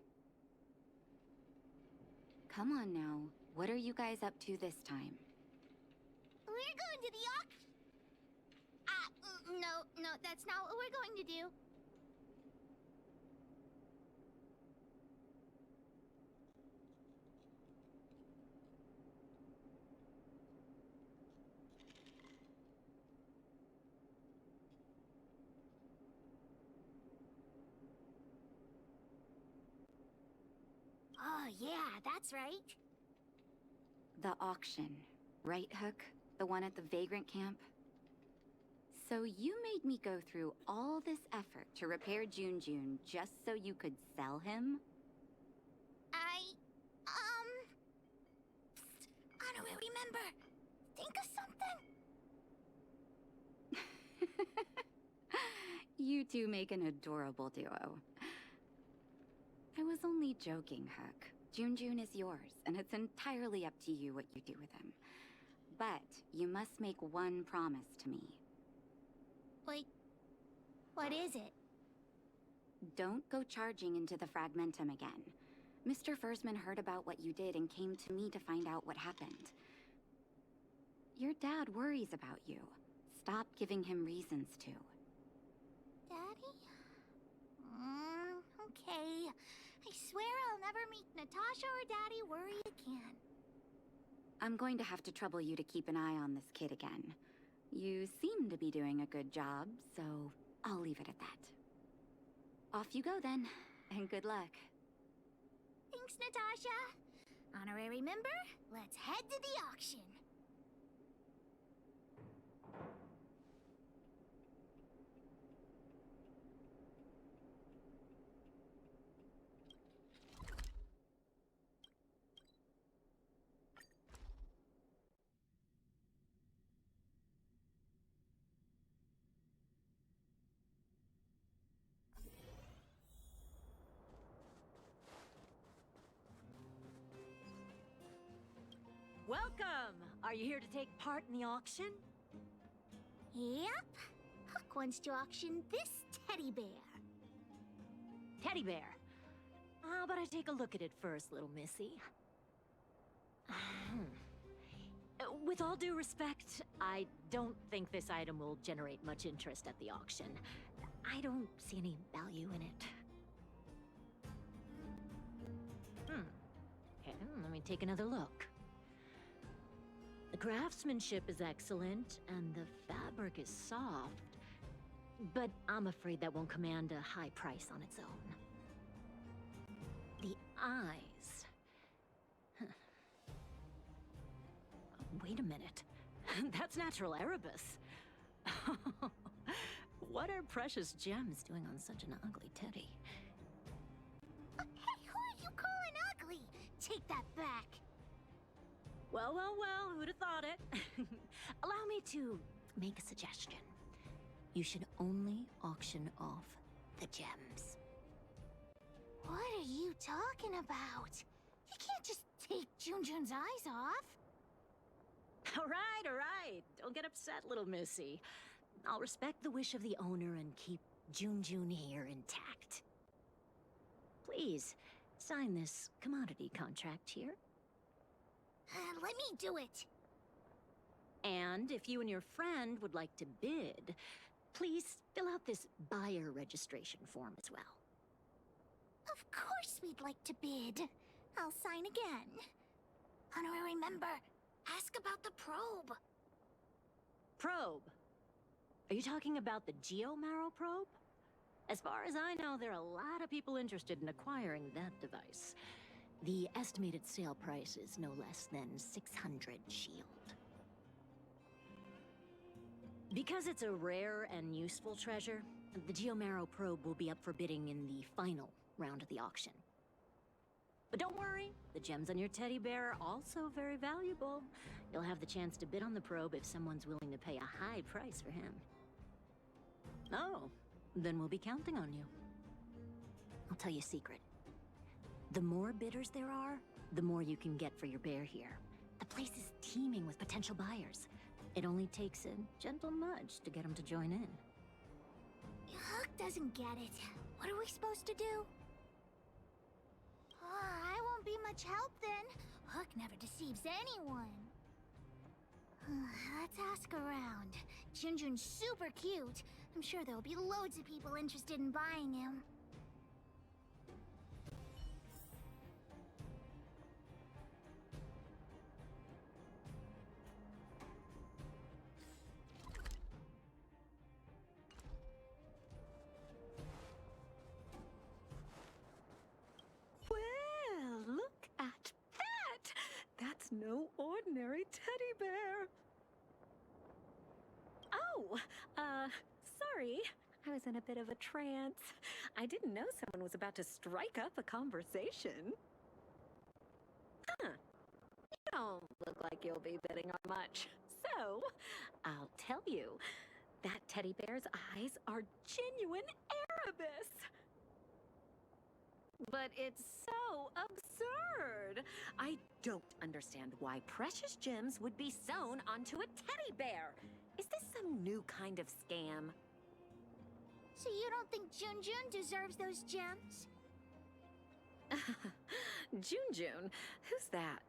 Come on now, what are you guys up to this time? We're going to the auction. No, that's not what we're going to do. Oh, yeah, that's right. The auction, right, Hook? The one at the Vagrant Camp? So you made me go through all this effort to repair Junjun just so you could sell him? I don't remember. Think of something? You two make an adorable duo. I was only joking, Hook. Junjun is yours, and it's entirely up to you what you do with him. But you must make one promise to me. Like, what is it? Don't go charging into the Fragmentum again. Mr. Fursman heard about what you did and came to me to find out what happened. Your dad worries about you. Stop giving him reasons to. Daddy? Okay. I swear I'll never meet Natasha or Daddy worry again. I'm going to have to trouble you to keep an eye on this kid again. You seem to be doing a good job, so I'll leave it at that. Off you go then, and good luck. Thanks, Natasha. Honorary member, let's head to the auction. Welcome! Are you here to take part in the auction? Yep. Hook wants to auction this teddy bear. Teddy bear. How about I take a look at it first, little missy? With all due respect, I don't think this item will generate much interest at the auction. I don't see any value in it. Okay, let me take another look. The craftsmanship is excellent, and the fabric is soft. But I'm afraid that won't command a high price on its own. The eyes. Wait a minute. That's natural Erebus. What are precious gems doing on such an ugly teddy? Hey, who are you calling ugly? Take that back. Well, who'd have thought it? Allow me to make a suggestion. You should only auction off the gems. What are you talking about? You can't just take Junjun's eyes off. All right. Don't get upset, little missy. I'll respect the wish of the owner and keep Junjun here intact. Please, sign this commodity contract here. Let me do it. And if you and your friend would like to bid, please fill out this buyer registration form as well. Of course we'd like to bid. I'll sign again. Honorary member, ask about the probe. Probe? Are you talking about the Geomarrow probe? As far as I know, there are a lot of people interested in acquiring that device. The estimated sale price is no less than 600 shield. Because it's a rare and useful treasure, the Geomarrow probe will be up for bidding in the final round of the auction. But don't worry, the gems on your teddy bear are also very valuable. You'll have the chance to bid on the probe if someone's willing to pay a high price for him. Oh, then we'll be counting on you. I'll tell you a secret. The more bidders there are, the more you can get for your bear here. The place is teeming with potential buyers. It only takes a gentle nudge to get them to join in. Hook doesn't get it. What are we supposed to do? I won't be much help then. Hook never deceives anyone. Let's ask around. Junjun's super cute. I'm sure there'll be loads of people interested in buying him. Well, look at that! That's no ordinary teddy bear. Oh, sorry. I was in a bit of a trance. I didn't know someone was about to strike up a conversation. Huh. You don't look like you'll be bidding on much. So, I'll tell you, that teddy bear's eyes are genuine Erebus. But it's so absurd. I don't understand why precious gems would be sewn onto a teddy bear. Is this some new kind of scam? So you don't think Junjun deserves those gems? Junjun? Who's that?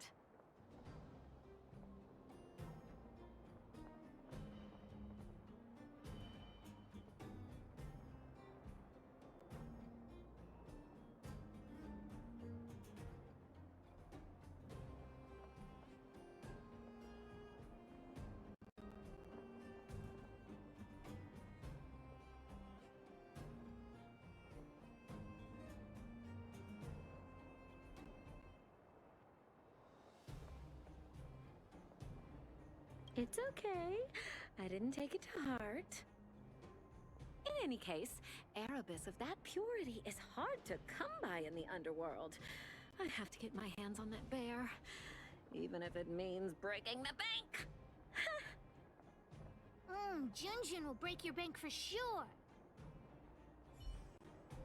It's okay. I didn't take it to heart. In any case, Erebus of that purity is hard to come by in the underworld. I have to get my hands on that bear, even if it means breaking the bank. Junjun will break your bank for sure.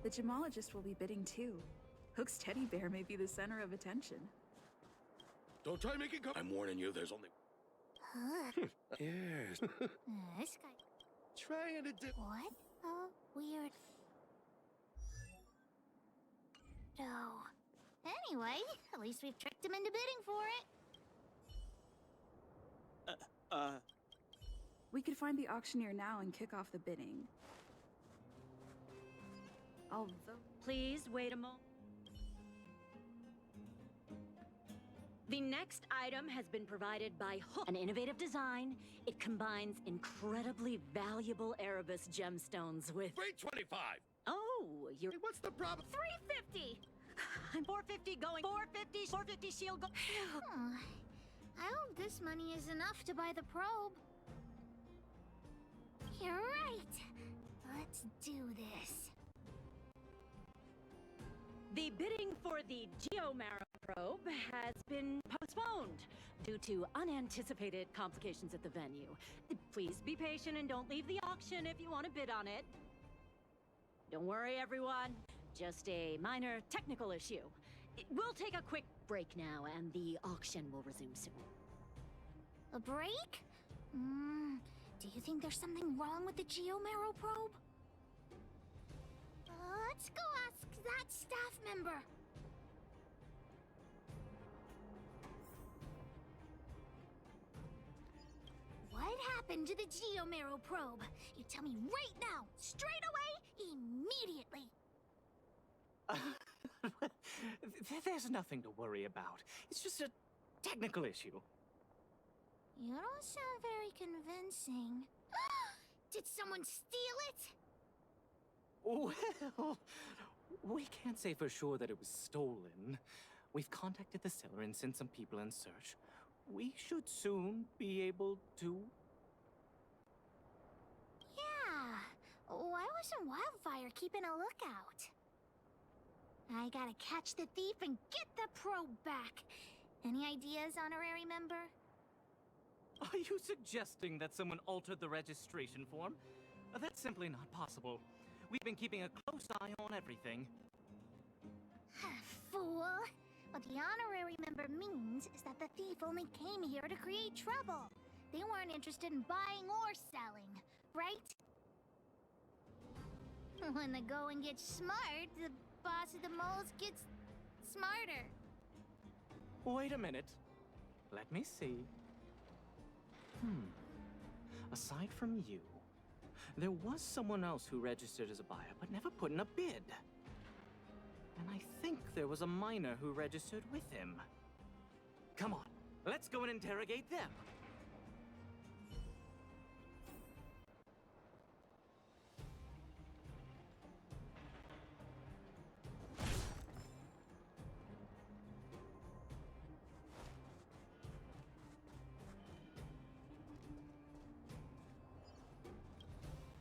The gemologist will be bidding too. Hook's teddy bear may be the center of attention. Don't try making I'm warning you, there's only... Yes. This guy... Trying to do... What? Oh, weird. Oh. Anyway, at least we've tricked him into bidding for it. We could find the auctioneer now and kick off the bidding. Although... Please wait a moment. The next item has been provided by Hook, an innovative design. It combines incredibly valuable Erebus gemstones with... 325! Oh, you're... Hey, what's the problem? 350! I'm 450 going. 450, 450 shield go... I hope this money is enough to buy the probe. You're right. Let's do this. The bidding for the Geomarrow probe has been postponed due to unanticipated complications at the venue. Please be patient and don't leave the auction if you want to bid on it. Don't worry, everyone. Just a minor technical issue. We'll take a quick break now, and the auction will resume soon. A break? Do you think there's something wrong with the Geomarrow probe? Let's go ask that staff member. What happened to the Geomarrow probe? You tell me right now, straight away, immediately. There's nothing to worry about. It's just a technical issue. You don't sound very convincing. Did someone steal it? Well, we can't say for sure that it was stolen. We've contacted the seller and sent some people in search. We should soon be able to... Yeah. Why wasn't Wildfire keeping a lookout? I gotta catch the thief and get the probe back. Any ideas, honorary member? Are you suggesting that someone altered the registration form? That's simply not possible. We've been keeping a close eye on everything. Fool! What the honorary member means is that the thief only came here to create trouble. They weren't interested in buying or selling, right? When the going gets smart, the boss of the moles gets smarter. Wait a minute. Let me see. Aside from you, there was someone else who registered as a buyer but never put in a bid. And I think there was a miner who registered with him. Come on, let's go and interrogate them.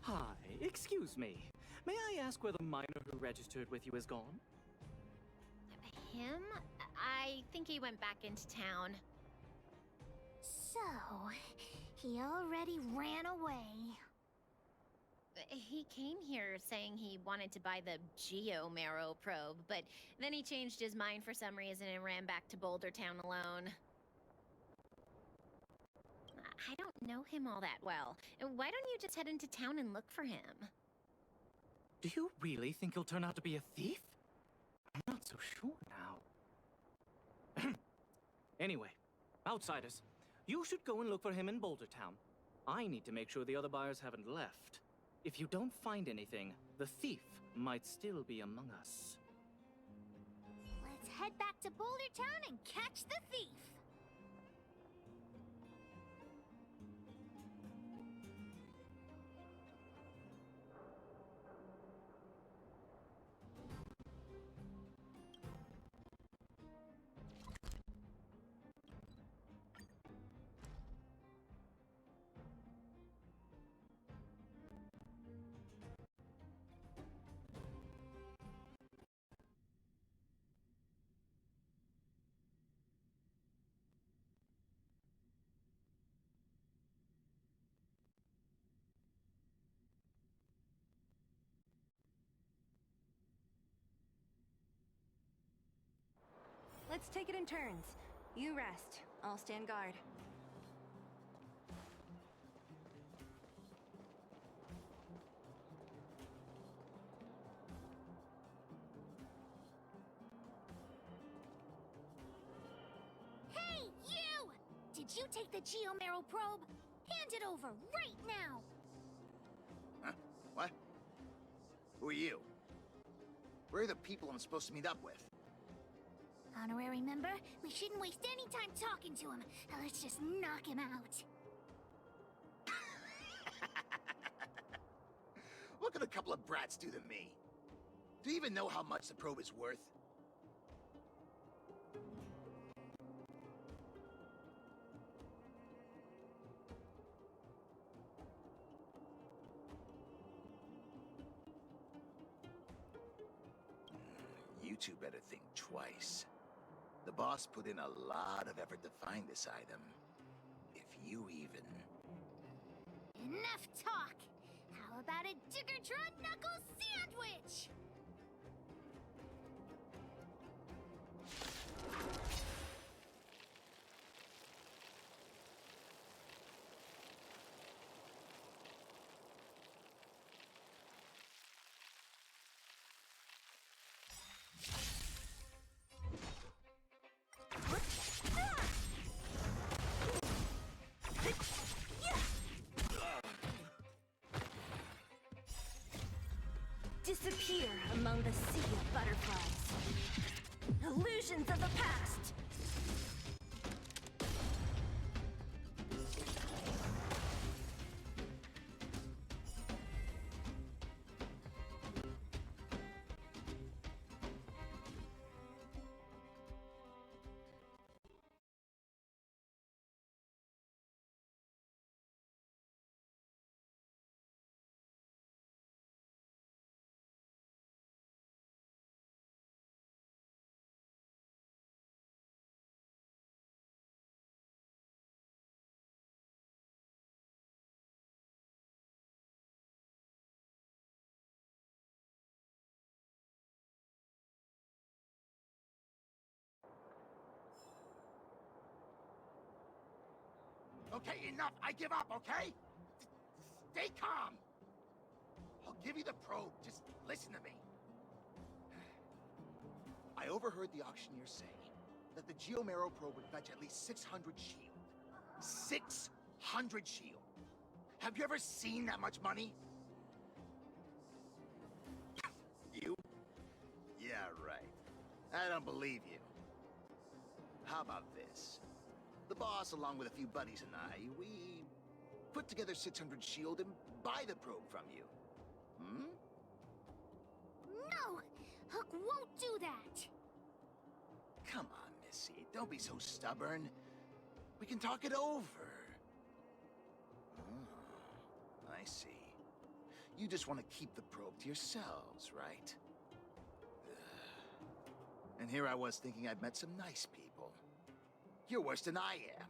Hi, excuse me. May I ask where the miner who registered with you is gone? Him? I think he went back into town. So, he already ran away. He came here saying he wanted to buy the Geo-Marrow probe, but then he changed his mind for some reason and ran back to Boulder Town alone. I don't know him all that well. Why don't you just head into town and look for him? Do you really think he'll turn out to be a thief? I'm not so sure now. Anyway, outsiders, you should go and look for him in Boulder Town. I need to make sure the other buyers haven't left. If you don't find anything, the thief might still be among us. Let's head back to Boulder Town and catch the thief! Let's take it in turns. You rest. I'll stand guard. Hey, you! Did you take the Geo-Marrow probe? Hand it over right now! Huh? What? Who are you? Where are the people I'm supposed to meet up with? Honorary member, we shouldn't waste any time talking to him. Let's just knock him out. What could a couple of brats do to me? Do you even know how much the probe is worth? You two better think twice. The boss put in a lot of effort to find this item. If you even... Enough talk! How about a Diggertron Knuckle sandwich? Disappear among the sea of butterflies. Illusions of the past! Okay, enough. I give up, okay? Stay calm. I'll give you the probe. Just listen to me. I overheard the auctioneer say that the Geomero probe would fetch at least 600 shield. 600 shield. Have you ever seen that much money? You? Yeah, right. I don't believe you. How about this? The boss, along with a few buddies and I, we put together 600 shield and buy the probe from you. Hmm? No! Hook won't do that! Come on, Missy. Don't be so stubborn. We can talk it over. Oh, I see. You just want to keep the probe to yourselves, right? And here I was thinking I'd met some nice people. You're worse than I am.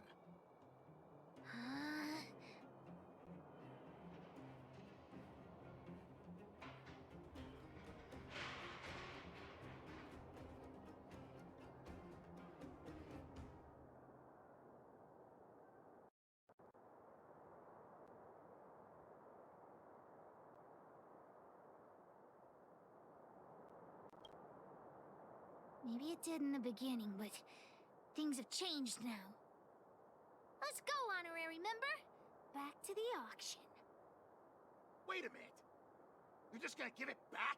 Maybe it did in the beginning, but things have changed now. Let's go, honorary member. Back to the auction. Wait a minute. You're just gonna give it back?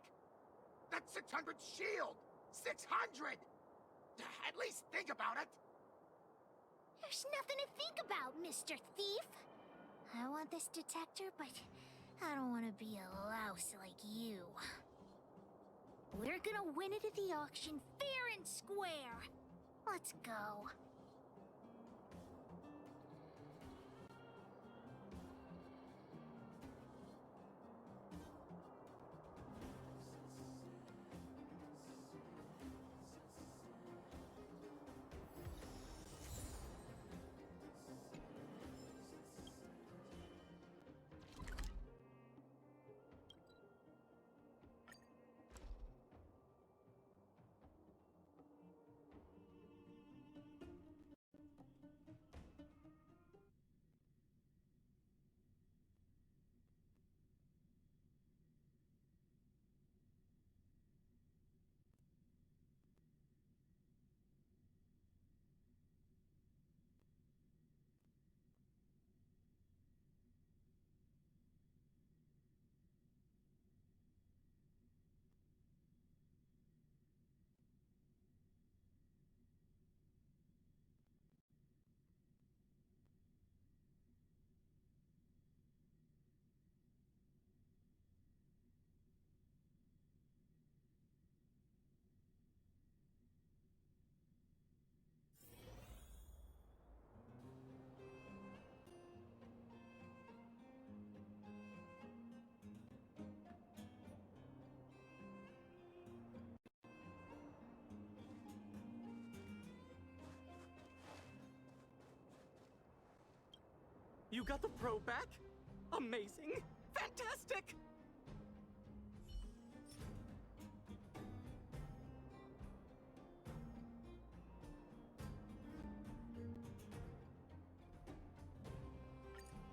That's 600 shield! 600! At least think about it! There's nothing to think about, Mr. Thief. I want this detector, but I don't want to be a louse like you. We're gonna win it at the auction fair and square. Let's go. You got the probe back? Amazing! Fantastic!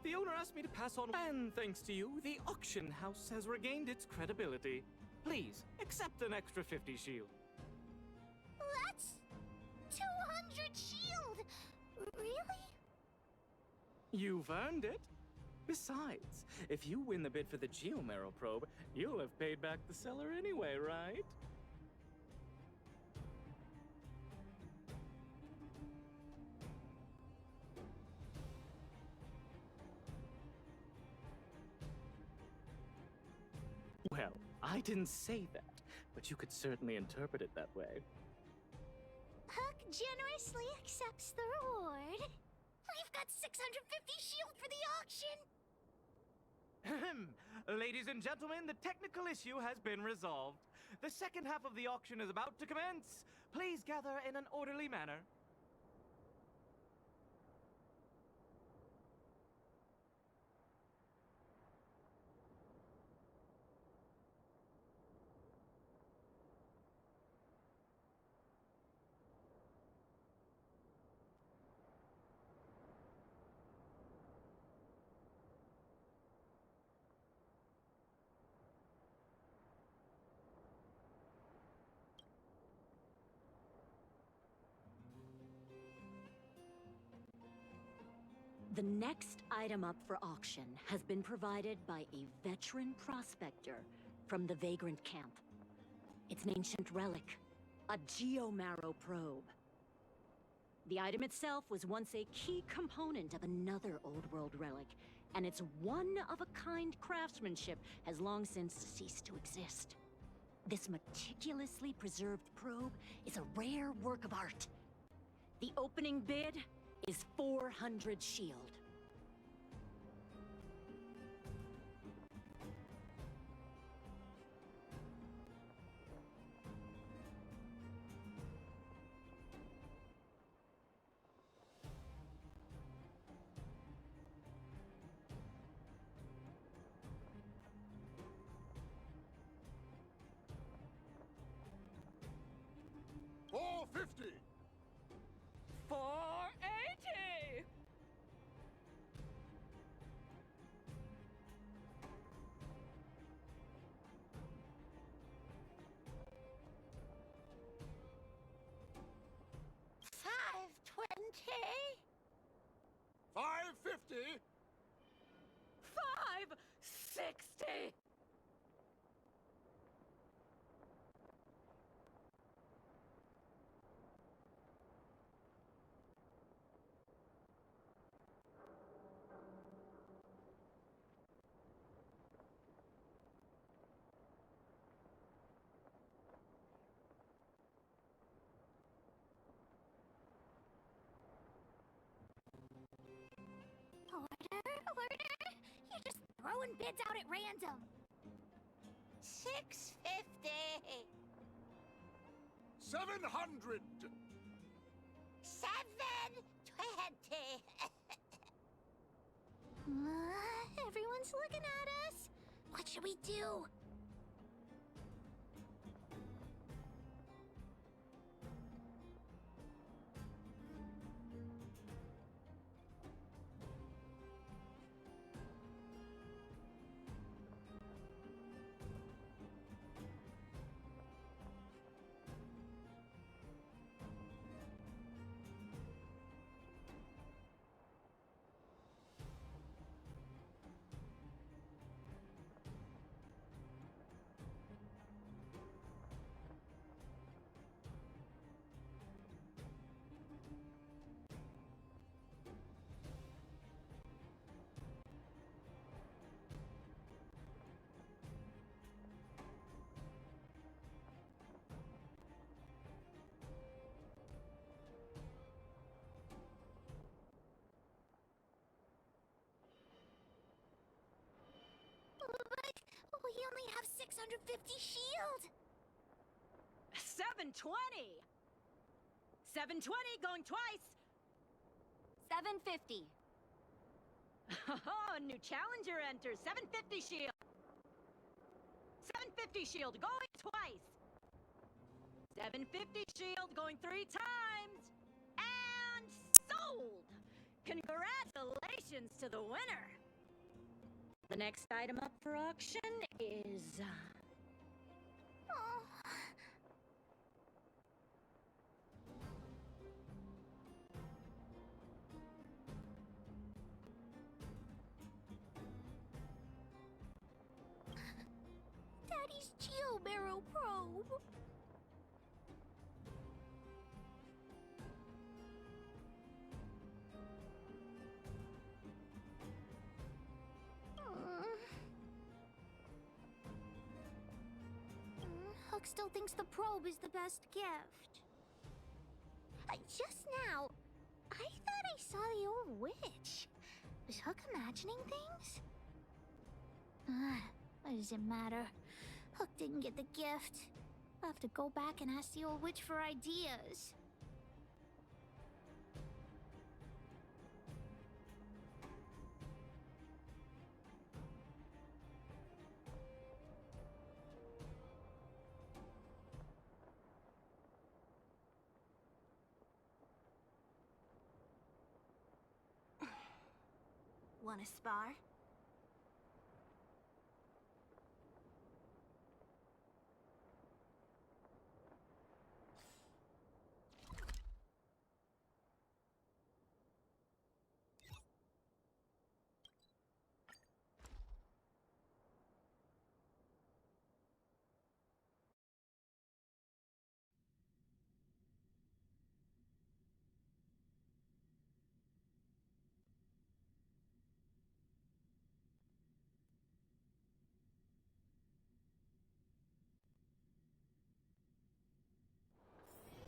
The owner asked me to pass on, and thanks to you, the auction house has regained its credibility. Please, accept an extra 50 shield. That's 200 shield! Really? You've earned it. Besides, if you win the bid for the Geomero probe, you'll have paid back the seller anyway, right? Well, I didn't say that, but you could certainly interpret it that way. Huck generously accepts the reward. We've got 650 shield for the auction! Ladies and gentlemen, the technical issue has been resolved. The second half of the auction is about to commence. Please gather in an orderly manner. The next item up for auction has been provided by a veteran prospector from the Vagrant Camp. It's an ancient relic, a geomarrow probe. The item itself was once a key component of another old world relic, and its one-of-a-kind craftsmanship has long since ceased to exist. This meticulously preserved probe is a rare work of art. The opening bid is 400 shield. $450. 480! $520? 550. 560! Order? You're just throwing bids out at random. 650! 700. 720! Everyone's looking at us. What should we do? But we only have 650 shield. 720! 720 going twice! 750. Oh, new challenger enters. 750 shield. 750 shield going twice. 750 shield going 3 times. And sold! Congratulations to the winner. The next item up for auction is... Oh. Daddy's geomarrow probe. Hook still thinks the probe is the best gift. Just now, I thought I saw the old witch. Was Hook imagining things? What does it matter? Hook didn't get the gift. I'll have to go back and ask the old witch for ideas. Want to spar?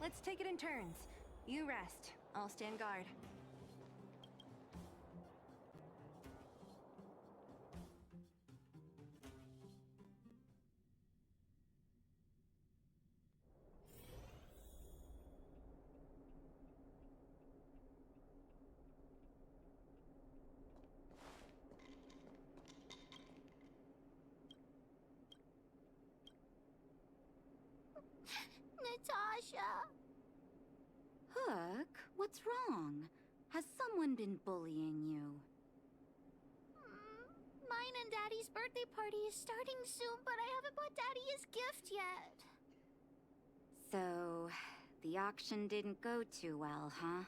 Let's take it in turns. You rest. I'll stand guard. Natasha! Hook, what's wrong? Has someone been bullying you? Mine and Daddy's birthday party is starting soon, but I haven't bought Daddy his gift yet. So, the auction didn't go too well, huh?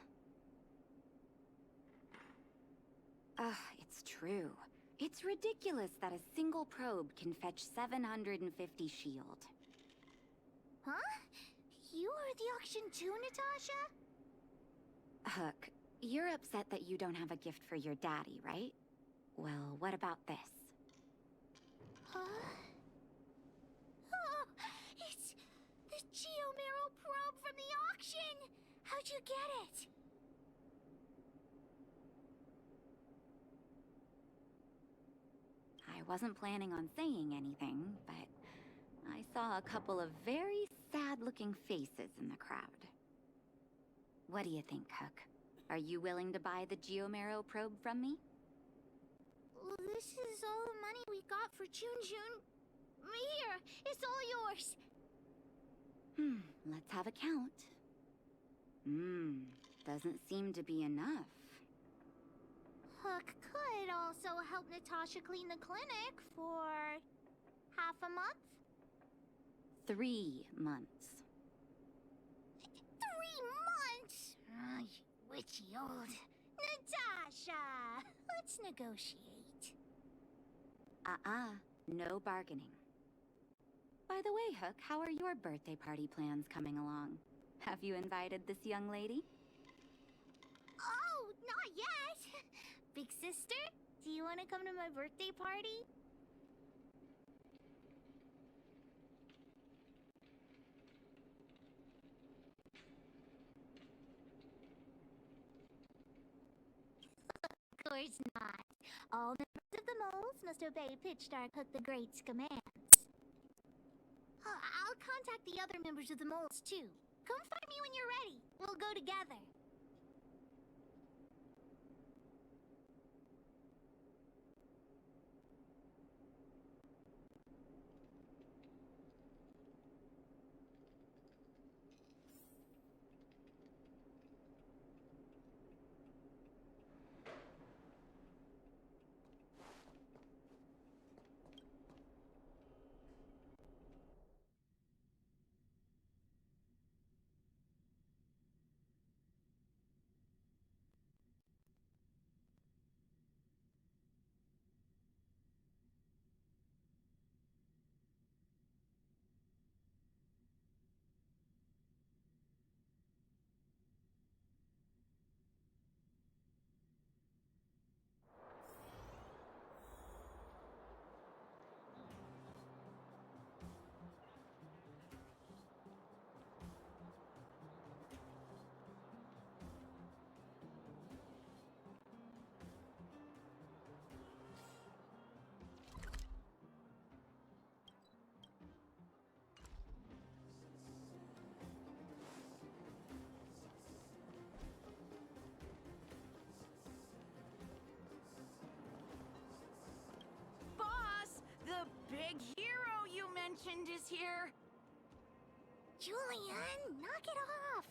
Ugh, it's true. It's ridiculous that a single probe can fetch 750 shield. Huh? You are at the auction too, Natasha? Hook, you're upset that you don't have a gift for your daddy, right? Well, what about this? Huh? Oh, it's the Geomero probe from the auction! How'd you get it? I wasn't planning on saying anything, but I saw a couple of very sad-looking faces in the crowd. What do you think, Hook? Are you willing to buy the Geomero probe from me? This is all the money we got for Jun. Here, it's all yours. Let's have a count. Doesn't seem to be enough. Hook could also help Natasha clean the clinic for half a month. 3 months. 3 months? Oh, you witchy old Natasha! Let's negotiate. No bargaining. By the way, Hook, how are your birthday party plans coming along? Have you invited this young lady? Oh, not yet! Big sister, do you want to come to my birthday party? Of course not. All members of the moles must obey Pitchstar Cook the Great's commands. I'll contact the other members of the moles too. Come find me when you're ready. We'll go together. The big hero you mentioned is here. Julian, knock it off.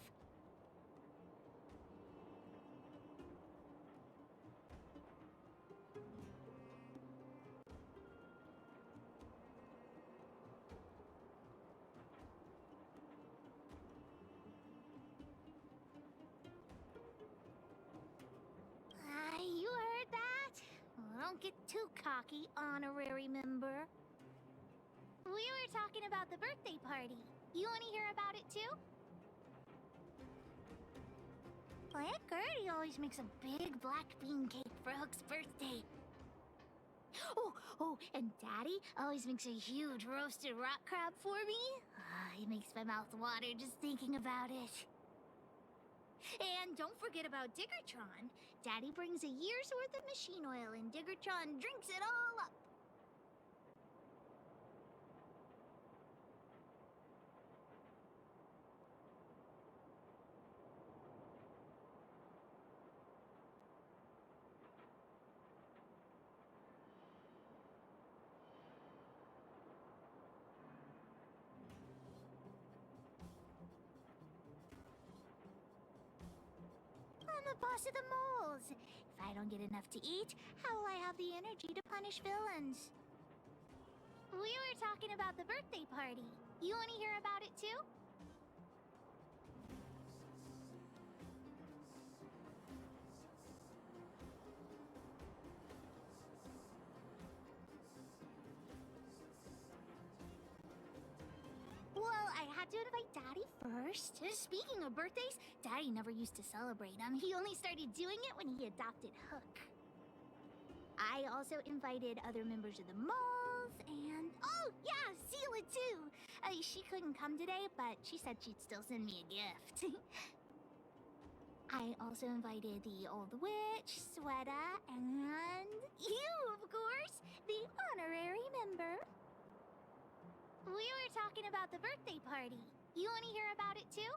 You heard that? Don't get too cocky, honorary member. We were talking about the birthday party. You want to hear about it too? Well, Aunt Gertie always makes a big black bean cake for Hook's birthday. Oh, and Daddy always makes a huge roasted rock crab for me. it makes my mouth water just thinking about it. And don't forget about Diggertron. Daddy brings a year's worth of machine oil and Diggertron drinks it all up. I'm the boss of the moles. If I don't get enough to eat, how will I have the energy to punish villains? We were talking about the birthday party. You want to hear about it too? Well, I had to invite Daddy first. Speaking of birthdays, Daddy never used to celebrate them. He only started doing it when he adopted Hook. I also invited other members of the moles and... Oh, yeah, Zila too! She couldn't come today, but she said she'd still send me a gift. I also invited the old witch, Sweta, and... you, of course! The honorary member. We were talking about the birthday party. You want to hear about it too?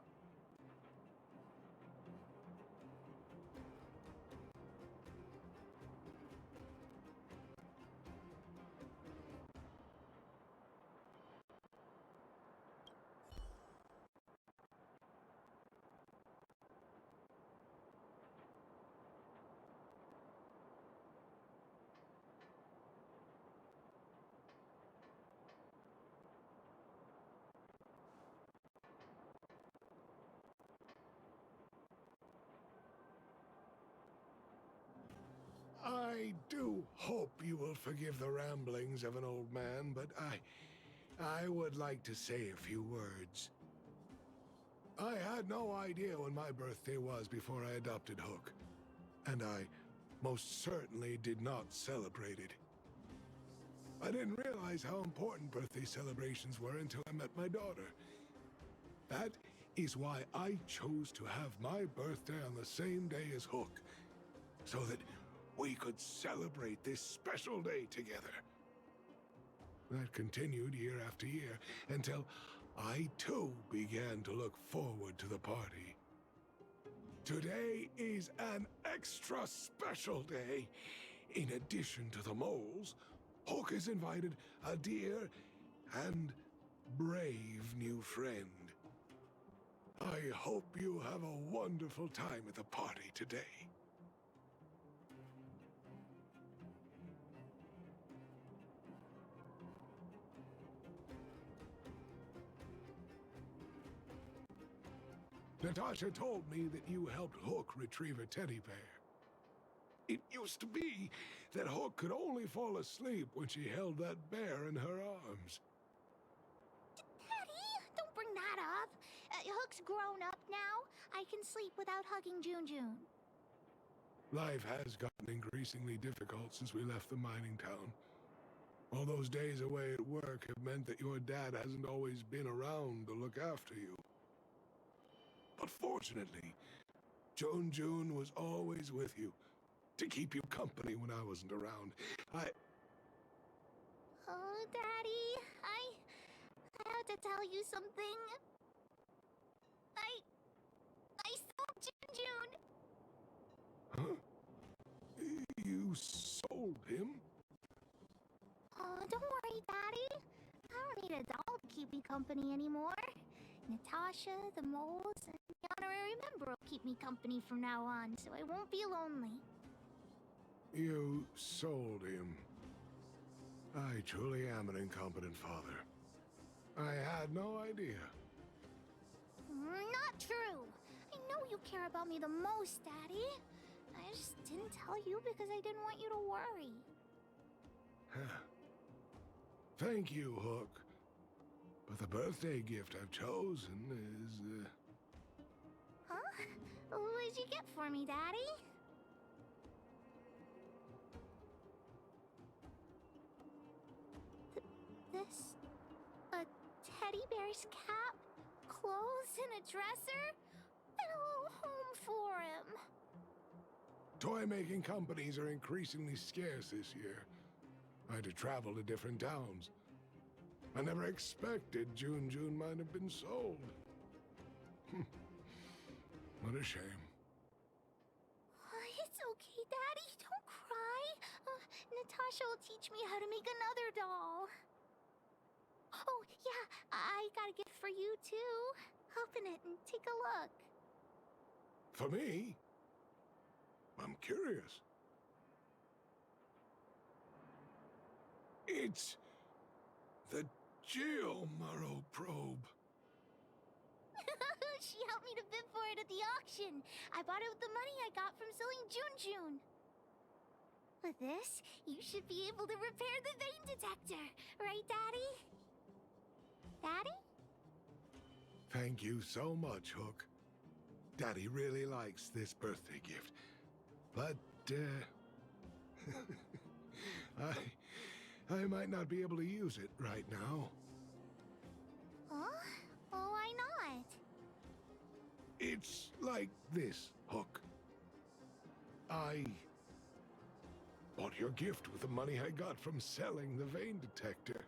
I do hope you will forgive the ramblings of an old man, but I would like to say a few words. I had no idea when my birthday was before I adopted Hook, and I most certainly did not celebrate it. I didn't realize how important birthday celebrations were until I met my daughter. That is why I chose to have my birthday on the same day as Hook, so that we could celebrate this special day together. That continued year after year until I too began to look forward to the party. Today is an extra special day. In addition to the moles, Hook has invited a dear and brave new friend. I hope you have a wonderful time at the party today. Natasha told me that you helped Hook retrieve a teddy bear. It used to be that Hook could only fall asleep when she held that bear in her arms. Daddy, don't bring that up. Hook's grown up now. I can sleep without hugging June. Life has gotten increasingly difficult since we left the mining town. All those days away at work have meant that your dad hasn't always been around to look after you. But fortunately, June was always with you, to keep you company when I wasn't around. Oh, Daddy, I have to tell you something. I sold June. Huh? You sold him? Oh, don't worry, Daddy. I don't need a doll to keep me company anymore. Natasha, the moles, and the honorary member will keep me company from now on, so I won't be lonely. You sold him. I truly am an incompetent father. I had no idea. Not true. I know you care about me the most, Daddy. I just didn't tell you because I didn't want you to worry. Thank you, Hook. But the birthday gift I've chosen is, Huh? What'd you get for me, Daddy? This... a teddy bear There's cap, clothes, and a dresser, and a little home for him. Toy-making companies are increasingly scarce this year. I had to travel to different towns. I never expected June might have been sold. What a shame. It's okay, Daddy. Don't cry. Natasha will teach me how to make another doll. Oh, yeah, I got a gift for you, too. Open it and take a look. For me? I'm curious. It's the Geomaro probe. She helped me to bid for it at the auction. I bought it with the money I got from selling June. With this, you should be able to repair the vein detector. Right, Daddy? Daddy? Thank you so much, Hook. Daddy really likes this birthday gift. But, I might not be able to use it right now. Huh? Oh, why not? It's like this, Hook. I bought your gift with the money I got from selling the vein detector.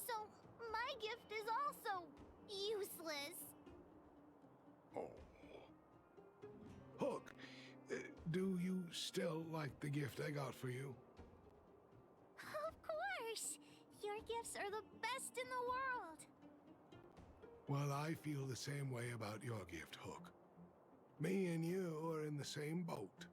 So, my gift is also useless. Oh. Hook, do you still like the gift I got for you? Of course! Your gifts are the best in the world. Well, I feel the same way about your gift, Hook. Me and you are in the same boat.